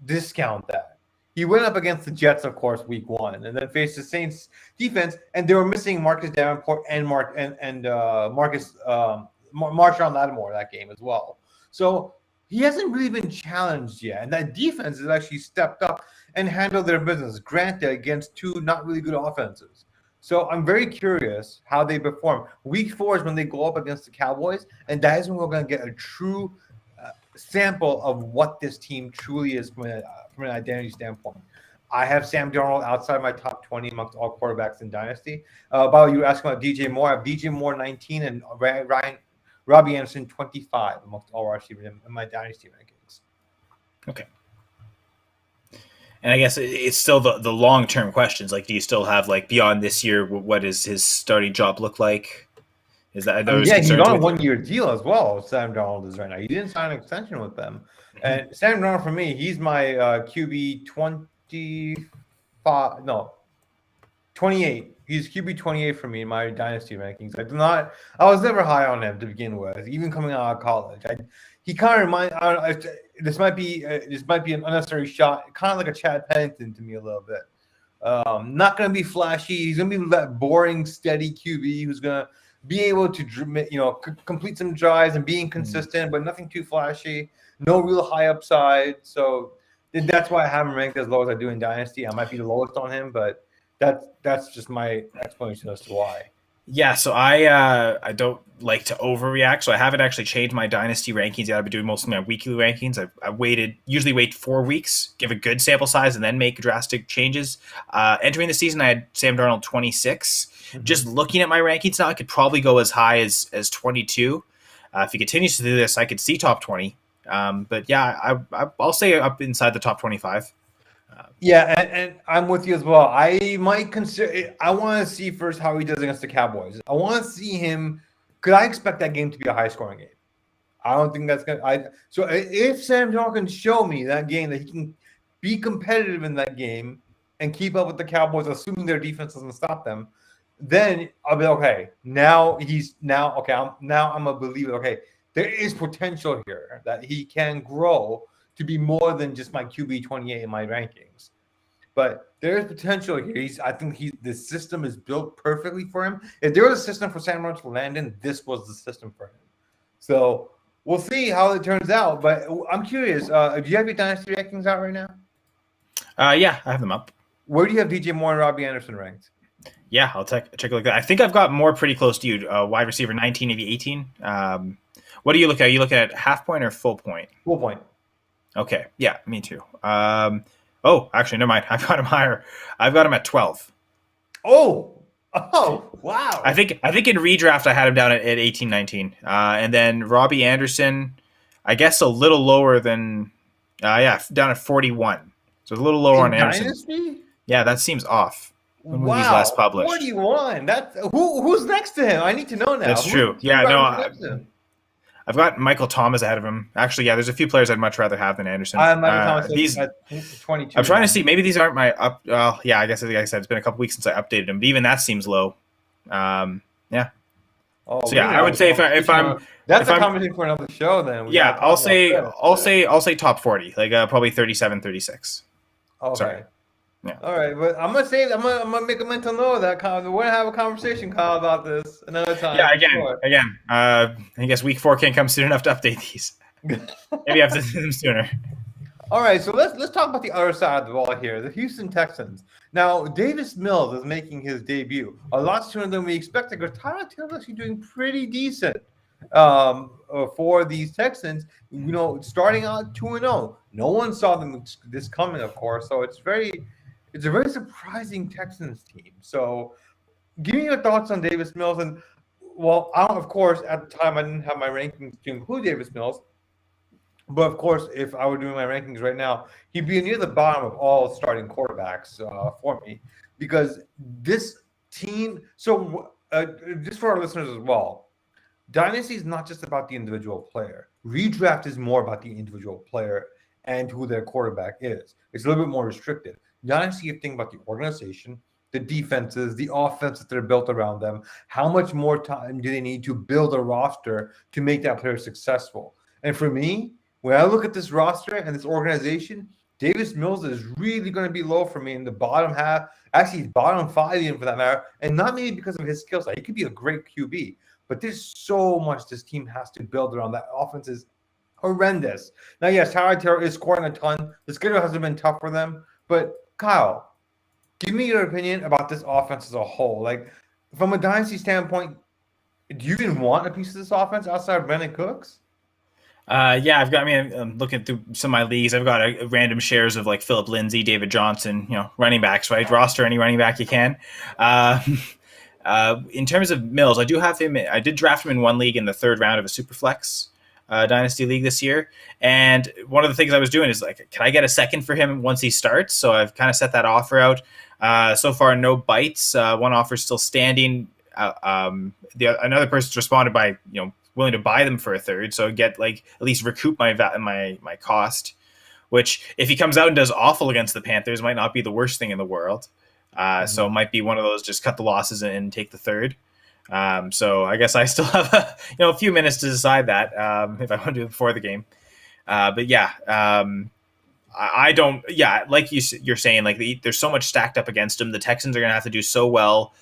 discount that. He went up against the Jets, of course, week 1, and then faced the Saints defense, and they were missing Marcus Davenport and Marshawn Lattimore that game as well. So he hasn't really been challenged yet, and that defense has actually stepped up and handled their business, granted against two not really good offenses. So I'm very curious how they perform. Week 4 is when they go up against the Cowboys, and that is when we're going to get a true sample of what this team truly is from an identity standpoint. I have Sam Darnold outside my top 20 amongst all quarterbacks in Dynasty. While you were asking about DJ Moore, I have DJ Moore 19 and Robbie Anderson 25 amongst all receivers in my Dynasty rankings. Okay. And I guess it's still the long-term questions. Like, do you still have, like, beyond this year, what does his starting job look like? Is that he's on a 1-year deal as well. Sam Darnold is right now. He didn't sign an extension with them, and Sam Darnold for me, he's my QB 28. He's QB 28 for me in my Dynasty rankings. I was never high on him to begin with, even coming out of college. He kind of reminds. I don't know. This might be an unnecessary shot, kind of like a Chad Pennington to me a little bit. Not going to be flashy. He's going to be that boring, steady QB who's going to be able to, complete some drives and be inconsistent, but nothing too flashy. No real high upside. So that's why I have him ranked as low as I do in Dynasty. I might be the lowest on him, but that's just my explanation as to why. Yeah, so I don't like to overreact, so I haven't actually changed my Dynasty rankings yet. I've been doing most of my weekly rankings. I usually wait 4 weeks, give a good sample size, and then make drastic changes. Entering the season, I had Sam Darnold 26. Mm-hmm. Just looking at my rankings now, I could probably go as high as 22. If he continues to do this, I could see top 20. But yeah, I'll say up inside the top 25. Yeah, and I'm with you as well. I might consider. I want to see first how he does against the Cowboys. I want to see him. Could I expect that game to be a high-scoring game? I don't think that's gonna. So if Sam Darnold can show me that game that he can be competitive in that game and keep up with the Cowboys, assuming their defense doesn't stop them, then I'll be okay. I'm a believer. Okay, there is potential here that he can grow to be more than just my QB 28 in my rankings. But there is potential here. I think the system is built perfectly for him. If there was a system for Sam Darnold to land in, this was the system for him. So we'll see how it turns out. But I'm curious. Do you have your Dynasty rankings out right now? Yeah, I have them up. Where do you have DJ Moore and Robbie Anderson ranked? Yeah, I'll check a look at that. I think I've got Moore pretty close to you. Wide receiver 19, maybe 18. What do you look at? Are you looking at half point or full point? Full point. Okay. Yeah, me too. Actually, never mind. I've got him higher. I've got him at 12. Oh, wow. I think in redraft I had him down at 18, 19. And then Robbie Anderson, I guess a little lower than, down at 41. So a little lower on Anderson. Dynasty? Yeah, that seems off. When wow, he's last published. 41. That's who's next to him? I need to know now. That's true. Yeah, no. I've got Michael Thomas ahead of him. Actually, yeah, there's a few players I'd much rather have than Anderson. Michael Thomas at 22. I'm trying to see. Maybe these aren't my up. Yeah, I guess like I said, it's been a couple weeks since I updated them. But even that seems low. Yeah. Oh, so yeah, I would say if I'm that's a conversation for another show. Then I'll say top 40, like probably 37, 36. Okay. Sorry. Yeah. All right, but I'm gonna make a mental note of that. Kyle. We're gonna have a conversation, Kyle, about this another time. Yeah, again. I guess week 4 can't come soon enough to update these. Maybe I have to do them sooner. All right, so let's talk about the other side of the ball here, the Houston Texans. Now, Davis Mills is making his debut a lot sooner than we expected. Because Tyler Taylor's actually doing pretty decent for these Texans. Starting out 2-0. No one saw them this coming, of course. So it's very It's a very surprising Texans team. So, give me your thoughts on Davis Mills. And, well, of course, at the time, I didn't have my rankings to include Davis Mills. But, of course, if I were doing my rankings right now, he'd be near the bottom of all starting quarterbacks for me. Because this team – so, just for our listeners as well, Dynasty is not just about the individual player. Redraft is more about the individual player and who their quarterback is. It's a little bit more restricted. Dynasty, you think about the organization, the defenses, the offenses that are built around them. How much more time do they need to build a roster to make that player successful? And for me, when I look at this roster and this organization, Davis Mills is really going to be low for me in the bottom half, actually bottom 5 even for that matter, and not maybe because of his skill set. He could be a great QB, but there's so much this team has to build around. That offense is horrendous. Now, yes, Tyrod Taylor is scoring a ton. The schedule hasn't been tough for them. But, Kyle, give me your opinion about this offense as a whole. Like, from a dynasty standpoint, do you even want a piece of this offense outside of Brandon Cooks? Yeah, I'm looking through some of my leagues. I've got random shares of like Philip Lindsay, David Johnson, running backs, right? Roster any running back you can. In terms of Mills, I do have him. I did draft him in one league in the third round of a Superflex Dynasty League this year. And one of the things I was doing is like, can I get a second for him once he starts? So I've kind of set that offer out. So far, no bites. One offer is still standing. Another person's responded by, willing to buy them for a third. So get like at least recoup my cost, which if he comes out and does awful against the Panthers might not be the worst thing in the world. So it might be one of those, just cut the losses and take the third. So I guess I still have a few minutes to decide that if I want to do it before the game. But yeah, I don't. Yeah, like you're saying, like there's so much stacked up against them. The Texans are going to have to do so well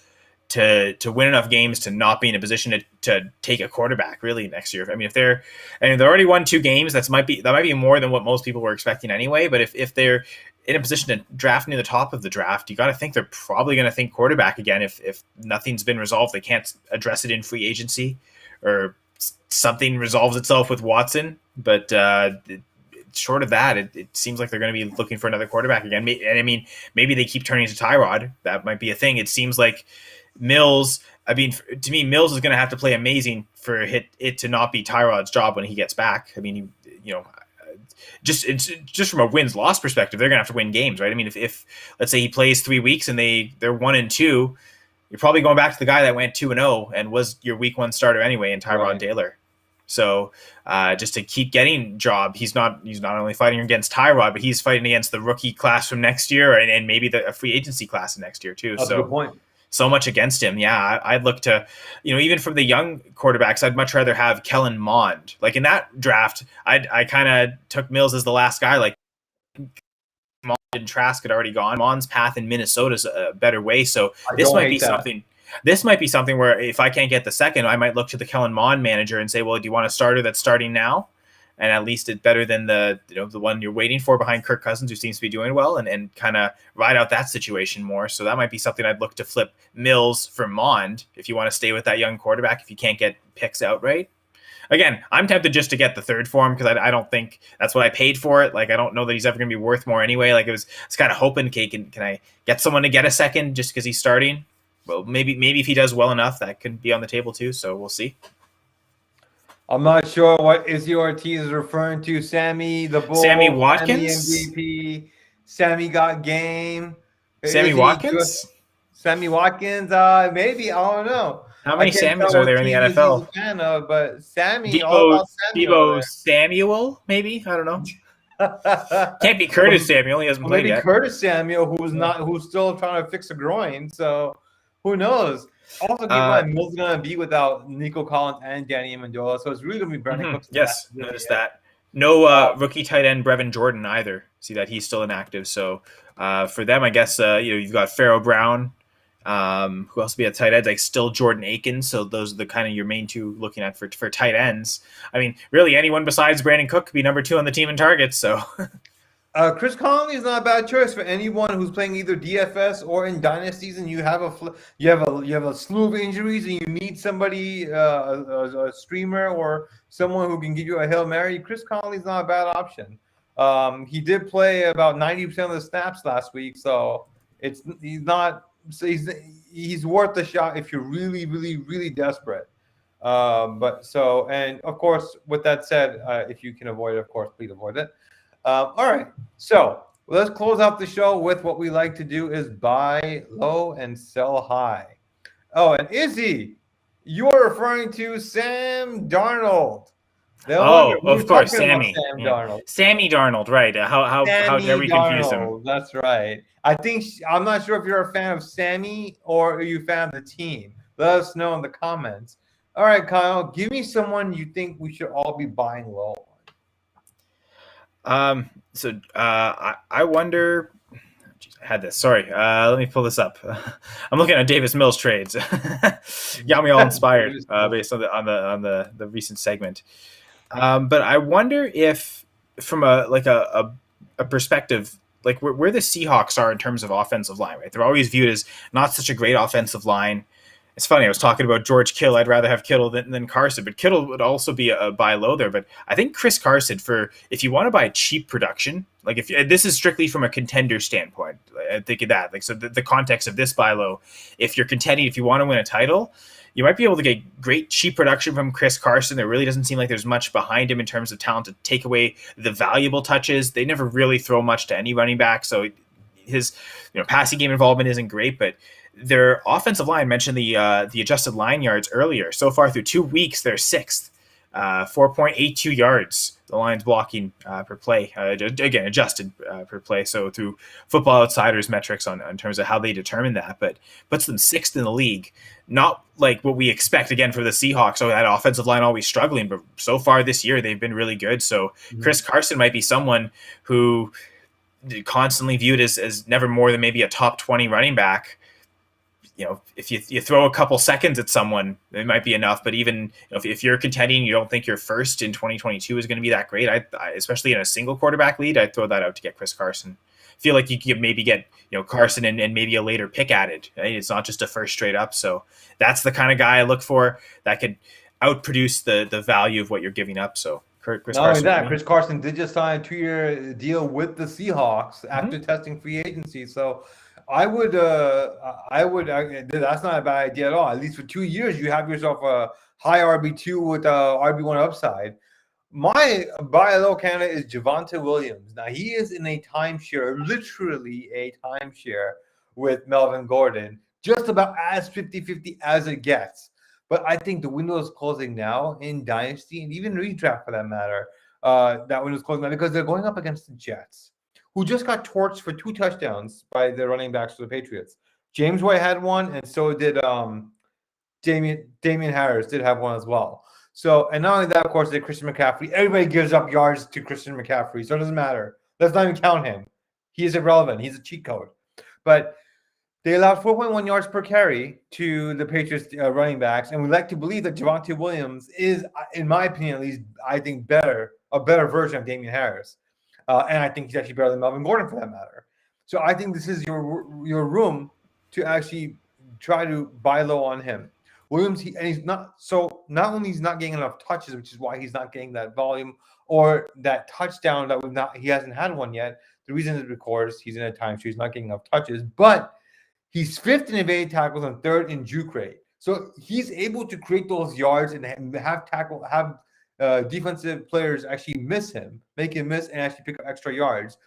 to win enough games to not be in a position to take a quarterback really next year. I mean, if they're already won 2 games, that might be more than what most people were expecting anyway. But if they're in a position to draft near the top of the draft, you got to think they're probably going to think quarterback again. If nothing's been resolved, they can't address it in free agency, or something resolves itself with Watson. But short of that, it seems like they're going to be looking for another quarterback again. And I mean, maybe they keep turning to Tyrod. That might be a thing. It seems like Mills. I mean, to me, Mills is going to have to play amazing for it to not be Tyrod's job when he gets back. I mean, just from a wins-loss perspective, they're going to have to win games, right? I mean, if let's say he plays 3 weeks and they're 1-2, you're probably going back to the guy that went 2-0 and was your week 1 starter anyway in Tyrod Taylor. So just to keep getting job, he's not only fighting against Tyrod, but he's fighting against the rookie class from next year and maybe a free agency class next year too. That's a good point. So much against him. Yeah, I'd look to, even from the young quarterbacks, I'd much rather have Kellen Mond. Like in that draft, I kind of took Mills as the last guy. Like Mond and Trask had already gone. Mond's path in Minnesota is a better way. So this might be something. This might be something where if I can't get the second, I might look to the Kellen Mond manager and say, well, do you want a starter that's starting now? And at least it's better than the one you're waiting for behind Kirk Cousins, who seems to be doing well, and kind of ride out that situation more. So that might be something I'd look to flip Mills for Mond if you want to stay with that young quarterback, if you can't get picks outright. Again, I'm tempted just to get the third for him because I don't think that's what I paid for it. Like, I don't know that he's ever going to be worth more anyway. Like, it's kind of hoping, okay, can I get someone to get a second just because he's starting? Well, maybe if he does well enough, that could be on the table too. So we'll see. I'm not sure what Izzy Ortiz is referring to. Sammy the Bull, Sammy Watkins, Sammy MVP, Sammy got game. Sammy Watkins, Sammy Watkins. Maybe, I don't know. How many Sammys are there in the NFL? But Sammy, Debo Samuel, maybe, I don't know. Can't be Curtis Samuel. He hasn't played yet. Maybe Curtis Samuel, who's still trying to fix a groin. So who knows? Also, keep in mind, Mills is going to be without Nico Collins and Danny Amendola, so it's really going to be Brandon Cooks. Yes, notice that. No rookie tight end Brevin Jordan either. See that he's still inactive. So for them, I guess you've got Pharaoh Brown. Who else will be at tight ends? Like still Jordan Akins. So those are the kind of your main two looking at for tight ends. I mean, really anyone besides Brandon Cook could be number 2 on the team in targets. So. Chris Conley is not a bad choice for anyone who's playing either DFS or in dynasties, and you have a slew of injuries, and you need somebody, a streamer or someone who can give you a Hail Mary. Chris Conley's not a bad option. He did play about 90% of the snaps last week, so He's not. So he's worth a shot if you're really, really, really desperate. And of course, with that said, if you can avoid it, of course, please avoid it. All right, so let's close out the show with what we like to do is buy low and sell high. Oh, and Izzy, you are referring to Sam Darnold. Oh, of course, Sam yeah. Darnold. Sammy Darnold, right? How dare we confuse him? That's right. I'm not sure if you're a fan of Sammy or are you a fan of the team. Let us know in the comments. All right, Kyle, give me someone you think we should all be buying low on. I wonder. I had this. Sorry. Let me pull this up. I'm looking at Davis Mills trades. Got me all inspired based on the recent segment. But I wonder if, from a perspective, like where the Seahawks are in terms of offensive line, right? They're always viewed as not such a great offensive line. It's funny. I was talking about George Kittle. I'd rather have Kittle than Carson, but Kittle would also be a buy low there. But I think Chris Carson, if you want to buy cheap production, like if this is strictly from a contender standpoint, I think of that. Like, so the context of this buy low, if you're contending, if you want to win a title, you might be able to get great cheap production from Chris Carson. There really doesn't seem like there's much behind him in terms of talent to take away the valuable touches. They never really throw much to any running back, so his passing game involvement isn't great, but their offensive line, mentioned the adjusted line yards earlier. So far through 2 weeks, they're sixth, 4.82 yards. The line's blocking per play, again adjusted per play. So through Football Outsiders metrics on terms of how they determine that, but puts them sixth in the league. Not like what we expect again for the Seahawks. That offensive line always struggling, but so far this year they've been really good. So Chris Carson might be someone who constantly viewed as never more than maybe a top 20 running back. If you throw a couple seconds at someone, it might be enough. But even if you're contending, you don't think your first in 2022 is going to be that great. I especially in a single quarterback lead, I'd throw that out to get Chris Carson. Feel like you could maybe get Carson and maybe a later pick added. Right? It's not just a first straight up. So that's the kind of guy I look for that could outproduce the value of what you're giving up. So Chris Carson. Chris Carson did just sign a 2-year deal with the Seahawks after testing free agency. So I would. That's not a bad idea at all. At least for 2 years, you have yourself a high RB2 with RB1 upside. My buy low candidate is Javonte Williams. Now he is in a timeshare, literally a timeshare with Melvin Gordon, just about as 50-50 as it gets. But I think the window is closing now in Dynasty and even redraft for that matter. That window is closing now because they're going up against the Jets, who just got torched for 2 touchdowns by the running backs for the Patriots. James White had one, and so did Damian Harris did have one as well. So, and not only that, of course, did Christian McCaffrey. Everybody gives up yards to Christian McCaffrey, so it doesn't matter. Let's not even count him. He is irrelevant. He's a cheat code. But they allowed 4.1 yards per carry to the Patriots running backs, and we like to believe that Javonte Williams is, in my opinion at least, I think a better version of Damian Harris. And I think he's actually better than Melvin Gordon for that matter. So I think this is your room to actually try to buy low on him. Williams, he's not only he's not getting enough touches, which is why he's not getting that volume or that touchdown that he hasn't had one yet. The reason is because he's in a time, so he's not getting enough touches, but he's 5th in evaded tackles and 3rd in juke rate. So he's able to create those yards and have defensive players actually make him miss, and actually pick up extra yards.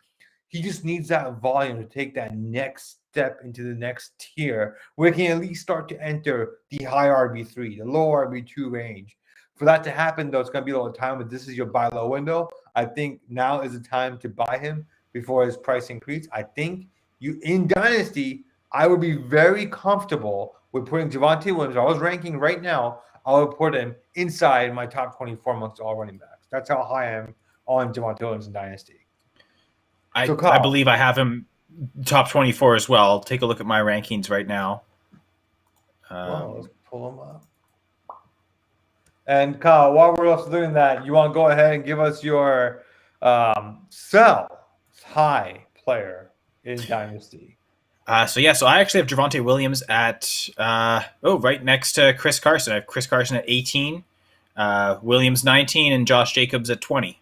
He just needs that volume to take that next step into the next tier where he can at least start to enter the high RB3, the low RB2 range. For that to happen, though, it's going to be a little time, but this is your buy low window. I think now is the time to buy him before his price increase. I think in Dynasty, I would be very comfortable with putting Javonte Williams. I was ranking right now. I would put him inside my top 24 amongst all running backs. That's how high I am on Javonte Williams in Dynasty. I believe I have him top 24 as well. Take a look at my rankings right now. Let's pull them up. And Kyle, while we're also doing that, you want to go ahead and give us your sell high player in Dynasty. So I actually have Javonte Williams at right next to Chris Carson. I have Chris Carson at 18, Williams 19, and Josh Jacobs at 20.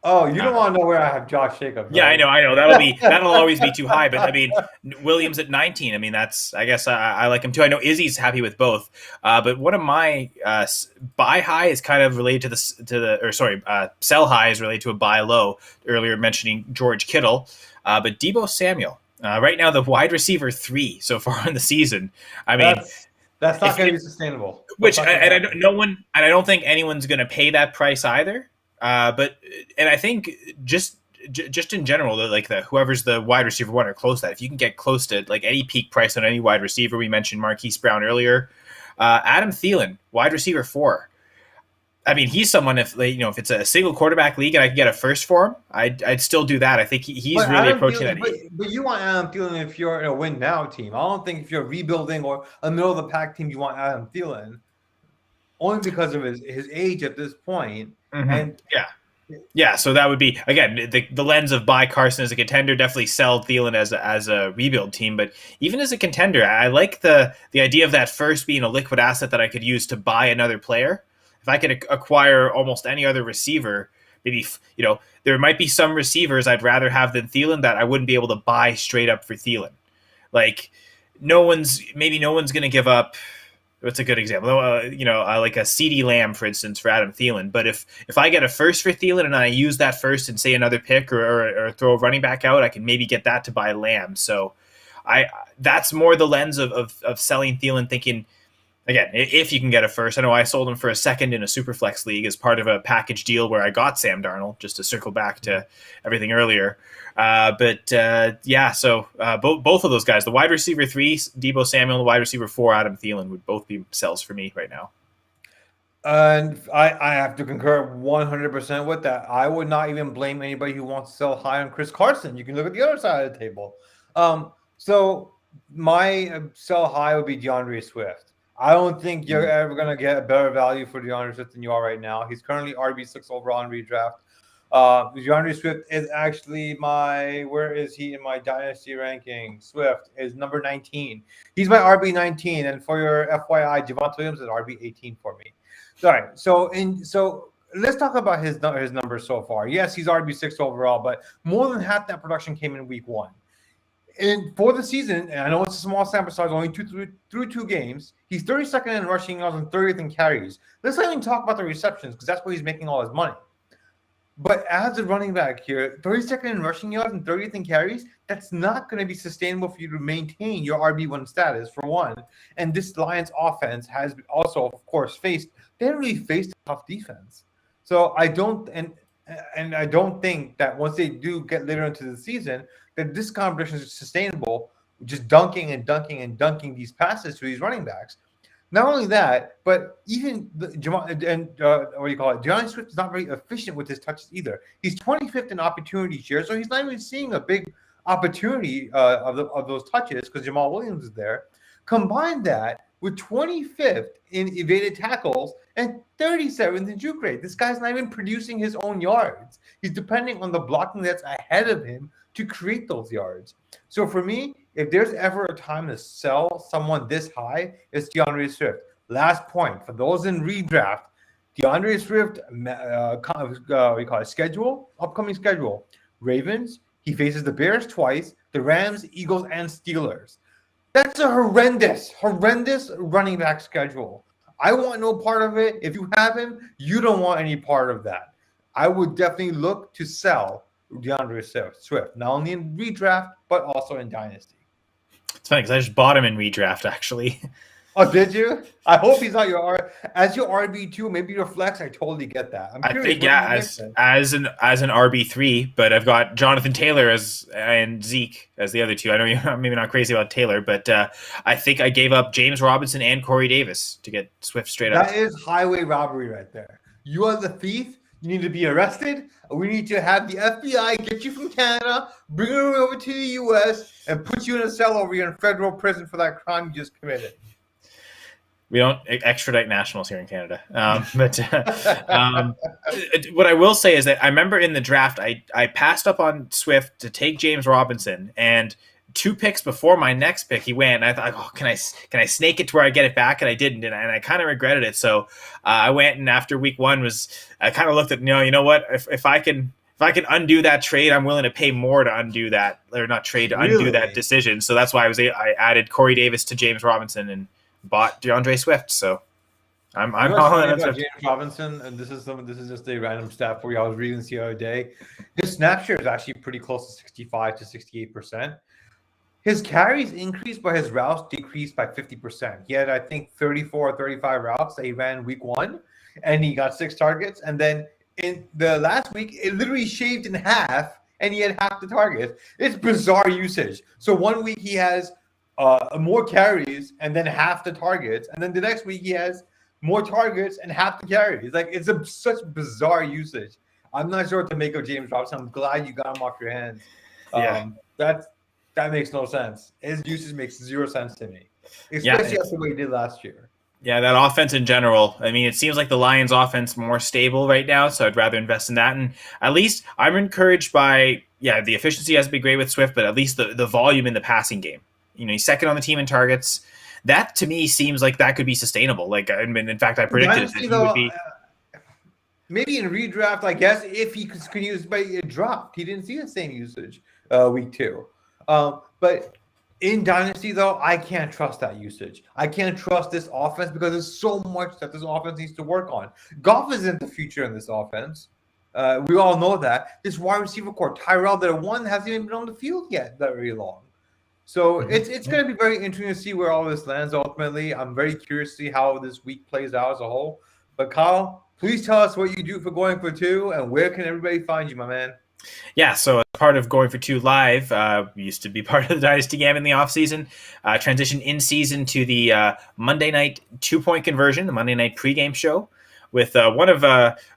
Oh, you don't want to know where I have Josh Jacobs, Yeah, right? I know. That'll always be too high. But I mean, Williams at 19. I mean, I guess I like him too. I know Izzy's happy with both. But one of my buy high is kind of related sell high is related to a buy low. Earlier mentioning George Kittle, but Deebo Samuel. Right now, the wide receiver 3 so far in the season. I mean, that's not going to be sustainable. I don't think anyone's going to pay that price either. But I think just in general, whoever's the wide receiver 1 or close to that, if you can get close to like any peak price on any wide receiver, we mentioned Marquis Brown earlier, Adam Thielen, wide receiver 4. I mean, he's someone if it's a single quarterback league and I can get a first for him, I'd still do that. I think he's really approaching that. But you want Adam Thielen if you're in a win now team. I don't think if you're rebuilding or a middle of the pack team, you want Adam Thielen. Only because of his age at this point. Mm-hmm. And yeah. So that would be, again, the lens of buy Carson as a contender, definitely sell Thielen as a rebuild team. But even as a contender, I like the idea of that first being a liquid asset that I could use to buy another player. If I could acquire almost any other receiver, maybe, there might be some receivers I'd rather have than Thielen that I wouldn't be able to buy straight up for Thielen. Like no one's going to give up. What's a good example? Like a CeeDee Lamb, for instance, for Adam Thielen. But if I get a first for Thielen and I use that first and say another pick or throw a running back out, I can maybe get that to buy Lamb. So that's more the lens of selling Thielen, thinking, again, if you can get a first. I know I sold him for a second in a Superflex league as part of a package deal where I got Sam Darnold, just to circle back to everything earlier. So both of those guys, the wide receiver 3, Deebo Samuel, and the wide receiver 4, Adam Thielen, would both be sells for me right now. And I have to concur 100% with that. I would not even blame anybody who wants to sell high on Chris Carson. You can look at the other side of the table. So my sell high would be DeAndre Swift. I don't think you're ever going to get a better value for DeAndre Swift than you are right now. He's currently RB6 overall in redraft. DeAndre Swift is actually where is he in my dynasty ranking? Swift is number 19. He's my RB19. And for your FYI, Javonte Williams is RB18 for me. All right. So let's talk about his numbers so far. Yes, he's RB6 overall, but more than half that production came in week 1. And for the season, and I know it's a small sample size, only through 2 games, he's 32nd in rushing yards and 30th in carries. Let's not even talk about the receptions because that's where he's making all his money. But as a running back here, 32nd in rushing yards and 30th in carries, that's not going to be sustainable for you to maintain your RB1 status, for one. And this Lions offense has also, of course, they haven't really faced a tough defense. So I don't think that once they do get later into the season, that this combination is sustainable, just dunking and dunking and dunking these passes to these running backs. Not only that, but even DeAndre Swift is not very efficient with his touches either. He's 25th in opportunity share, so he's not even seeing a big opportunity of those touches because Jamal Williams is there. Combine that with 25th in evaded tackles and 37th in juke rate. This guy's not even producing his own yards. He's depending on the blocking that's ahead of him to create those yards. So for me, if there's ever a time to sell someone this high, it's DeAndre Swift. Last point, for those in redraft, DeAndre Swift, upcoming schedule. Ravens, he faces the Bears twice, the Rams, Eagles, and Steelers. That's a horrendous running back schedule. I want no part of it. If you have him, you don't want any part of that. I would definitely look to sell DeAndre Swift, not only in redraft, but also in Dynasty. It's funny because I just bought him in redraft, actually. Oh, did you? I hope he's not your RB2, maybe your flex. I totally get that. I think as an RB3, but I've got Jonathan Taylor and Zeke as the other two. I know you're maybe not crazy about Taylor, but I think I gave up James Robinson and Corey Davis to get Swift straight up. That is highway robbery right there. You are the thief. You need to be arrested. We need to have the FBI get you from Canada, bring you over to the U.S., and put you in a cell over here in federal prison for that crime you just committed. We don't extradite nationals here in Canada. What I will say is that I remember in the draft, I passed up on Swift to take James Robinson, and 2 picks before my next pick, he went. And I thought, oh, can I snake it to where I get it back? And I didn't, and I kind of regretted it. So I went, and after week 1 I kind of looked at, you know what? If I can if I can undo that trade, I'm willing to pay more to undo that, or not trade, to undo that decision. So that's why I added Corey Davis to James Robinson and bought DeAndre Swift. So I'm all in on James Robinson, and this is just a random stat for you. I was reading this the other day. His snap share is actually pretty close to 65 to 68%. His carries increased, but his routes decreased by 50%. He had, I think, 34 or 35 routes that he ran week 1, and he got 6 targets. And then in the last week, it literally shaved in half, and he had half the targets. It's bizarre usage. So 1 week he has more carries and then half the targets, and then the next week he has more targets and half the carries. Like, it's such bizarre usage. I'm not sure what to make of James Robinson. I'm glad you got him off your hands. That makes no sense. His usage makes 0 sense to me, especially after what he did last year. Yeah, that offense in general. I mean, it seems like the Lions' offense more stable right now, so I'd rather invest in that. And at least I'm encouraged by, the efficiency has to be great with Swift, but at least the volume in the passing game. He's second on the team in targets. That, to me, seems like that could be sustainable. Like, I mean, in fact, I predicted that he would be. Maybe in redraft, I guess, if he could use, but it dropped. He didn't see the same usage week 2. But in Dynasty, though, I can't trust that usage. I can't trust this offense because there's so much that this offense needs to work on. Goff isn't the future in this offense. We all know that. This wide receiver core, Tyrell, that one hasn't even been on the field yet that very long. So it's going to be very interesting to see where all this lands ultimately. I'm very curious to see how this week plays out as a whole. But Kyle, please tell us what you do for Going for Two and where can everybody find you, my man? Yeah, so as part of Going for Two Live, we used to be part of the Dynasty Gambit in the offseason, transition in season to the Monday night 2-point conversion, the Monday night pregame show with one of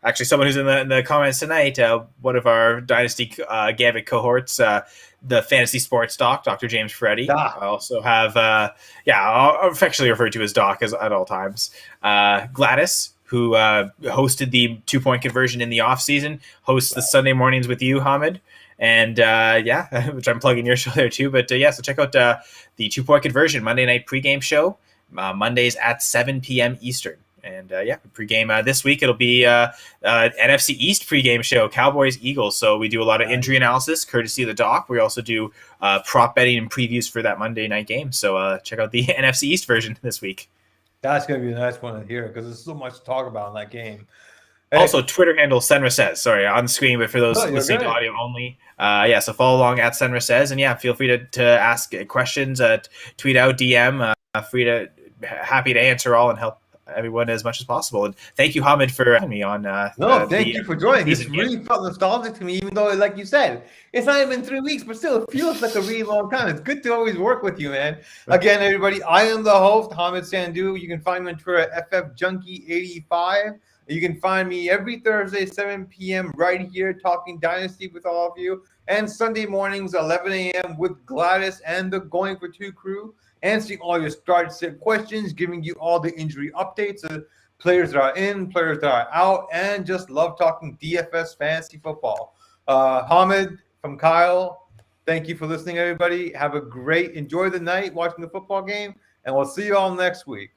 actually someone who's in the comments tonight, one of our Dynasty Gambit cohorts, the fantasy sports doc, Dr. James Freddy. Doc. I also have, I'll affectionately refer to as Doc at all times. Gladys, who hosted the 2-point conversion in the offseason, hosts the Sunday mornings with you, Hamid. And which I'm plugging your show there too. But so check out the 2-point conversion Monday night pregame show, Mondays at 7 p.m. Eastern. And pregame this week, it'll be NFC East pregame show, Cowboys Eagles. So we do a lot of injury analysis, courtesy of the doc. We also do prop betting and previews for that Monday night game. So check out the NFC East version this week. That's going to be a nice one to hear because there's so much to talk about in that game. Also, Twitter handle Senra Says. Sorry, on the screen, but for those listening to audio only. So follow along at Senra Says. And feel free to ask questions, tweet out, DM. Happy to answer all and help everyone as much as possible. And thank you, Hamid, for having me on. Thank you for joining. This really felt nostalgic to me, even though, like you said, it's not even 3 weeks, but still, it feels like a really long time. It's good to always work with you, man. Again, everybody, I am the host, Hamid Sandhu. You can find me on Twitter at FFJunkie85. You can find me every Thursday, 7 p.m. right here talking Dynasty with all of you. And Sunday mornings, 11 a.m. with Gladys and the Going for Two crew, answering all your start-sit questions, giving you all the injury updates of players that are in, players that are out, and just love talking DFS fantasy football. Hamid from Kyle, thank you for listening, everybody. Have a enjoy the night watching the football game, and we'll see you all next week.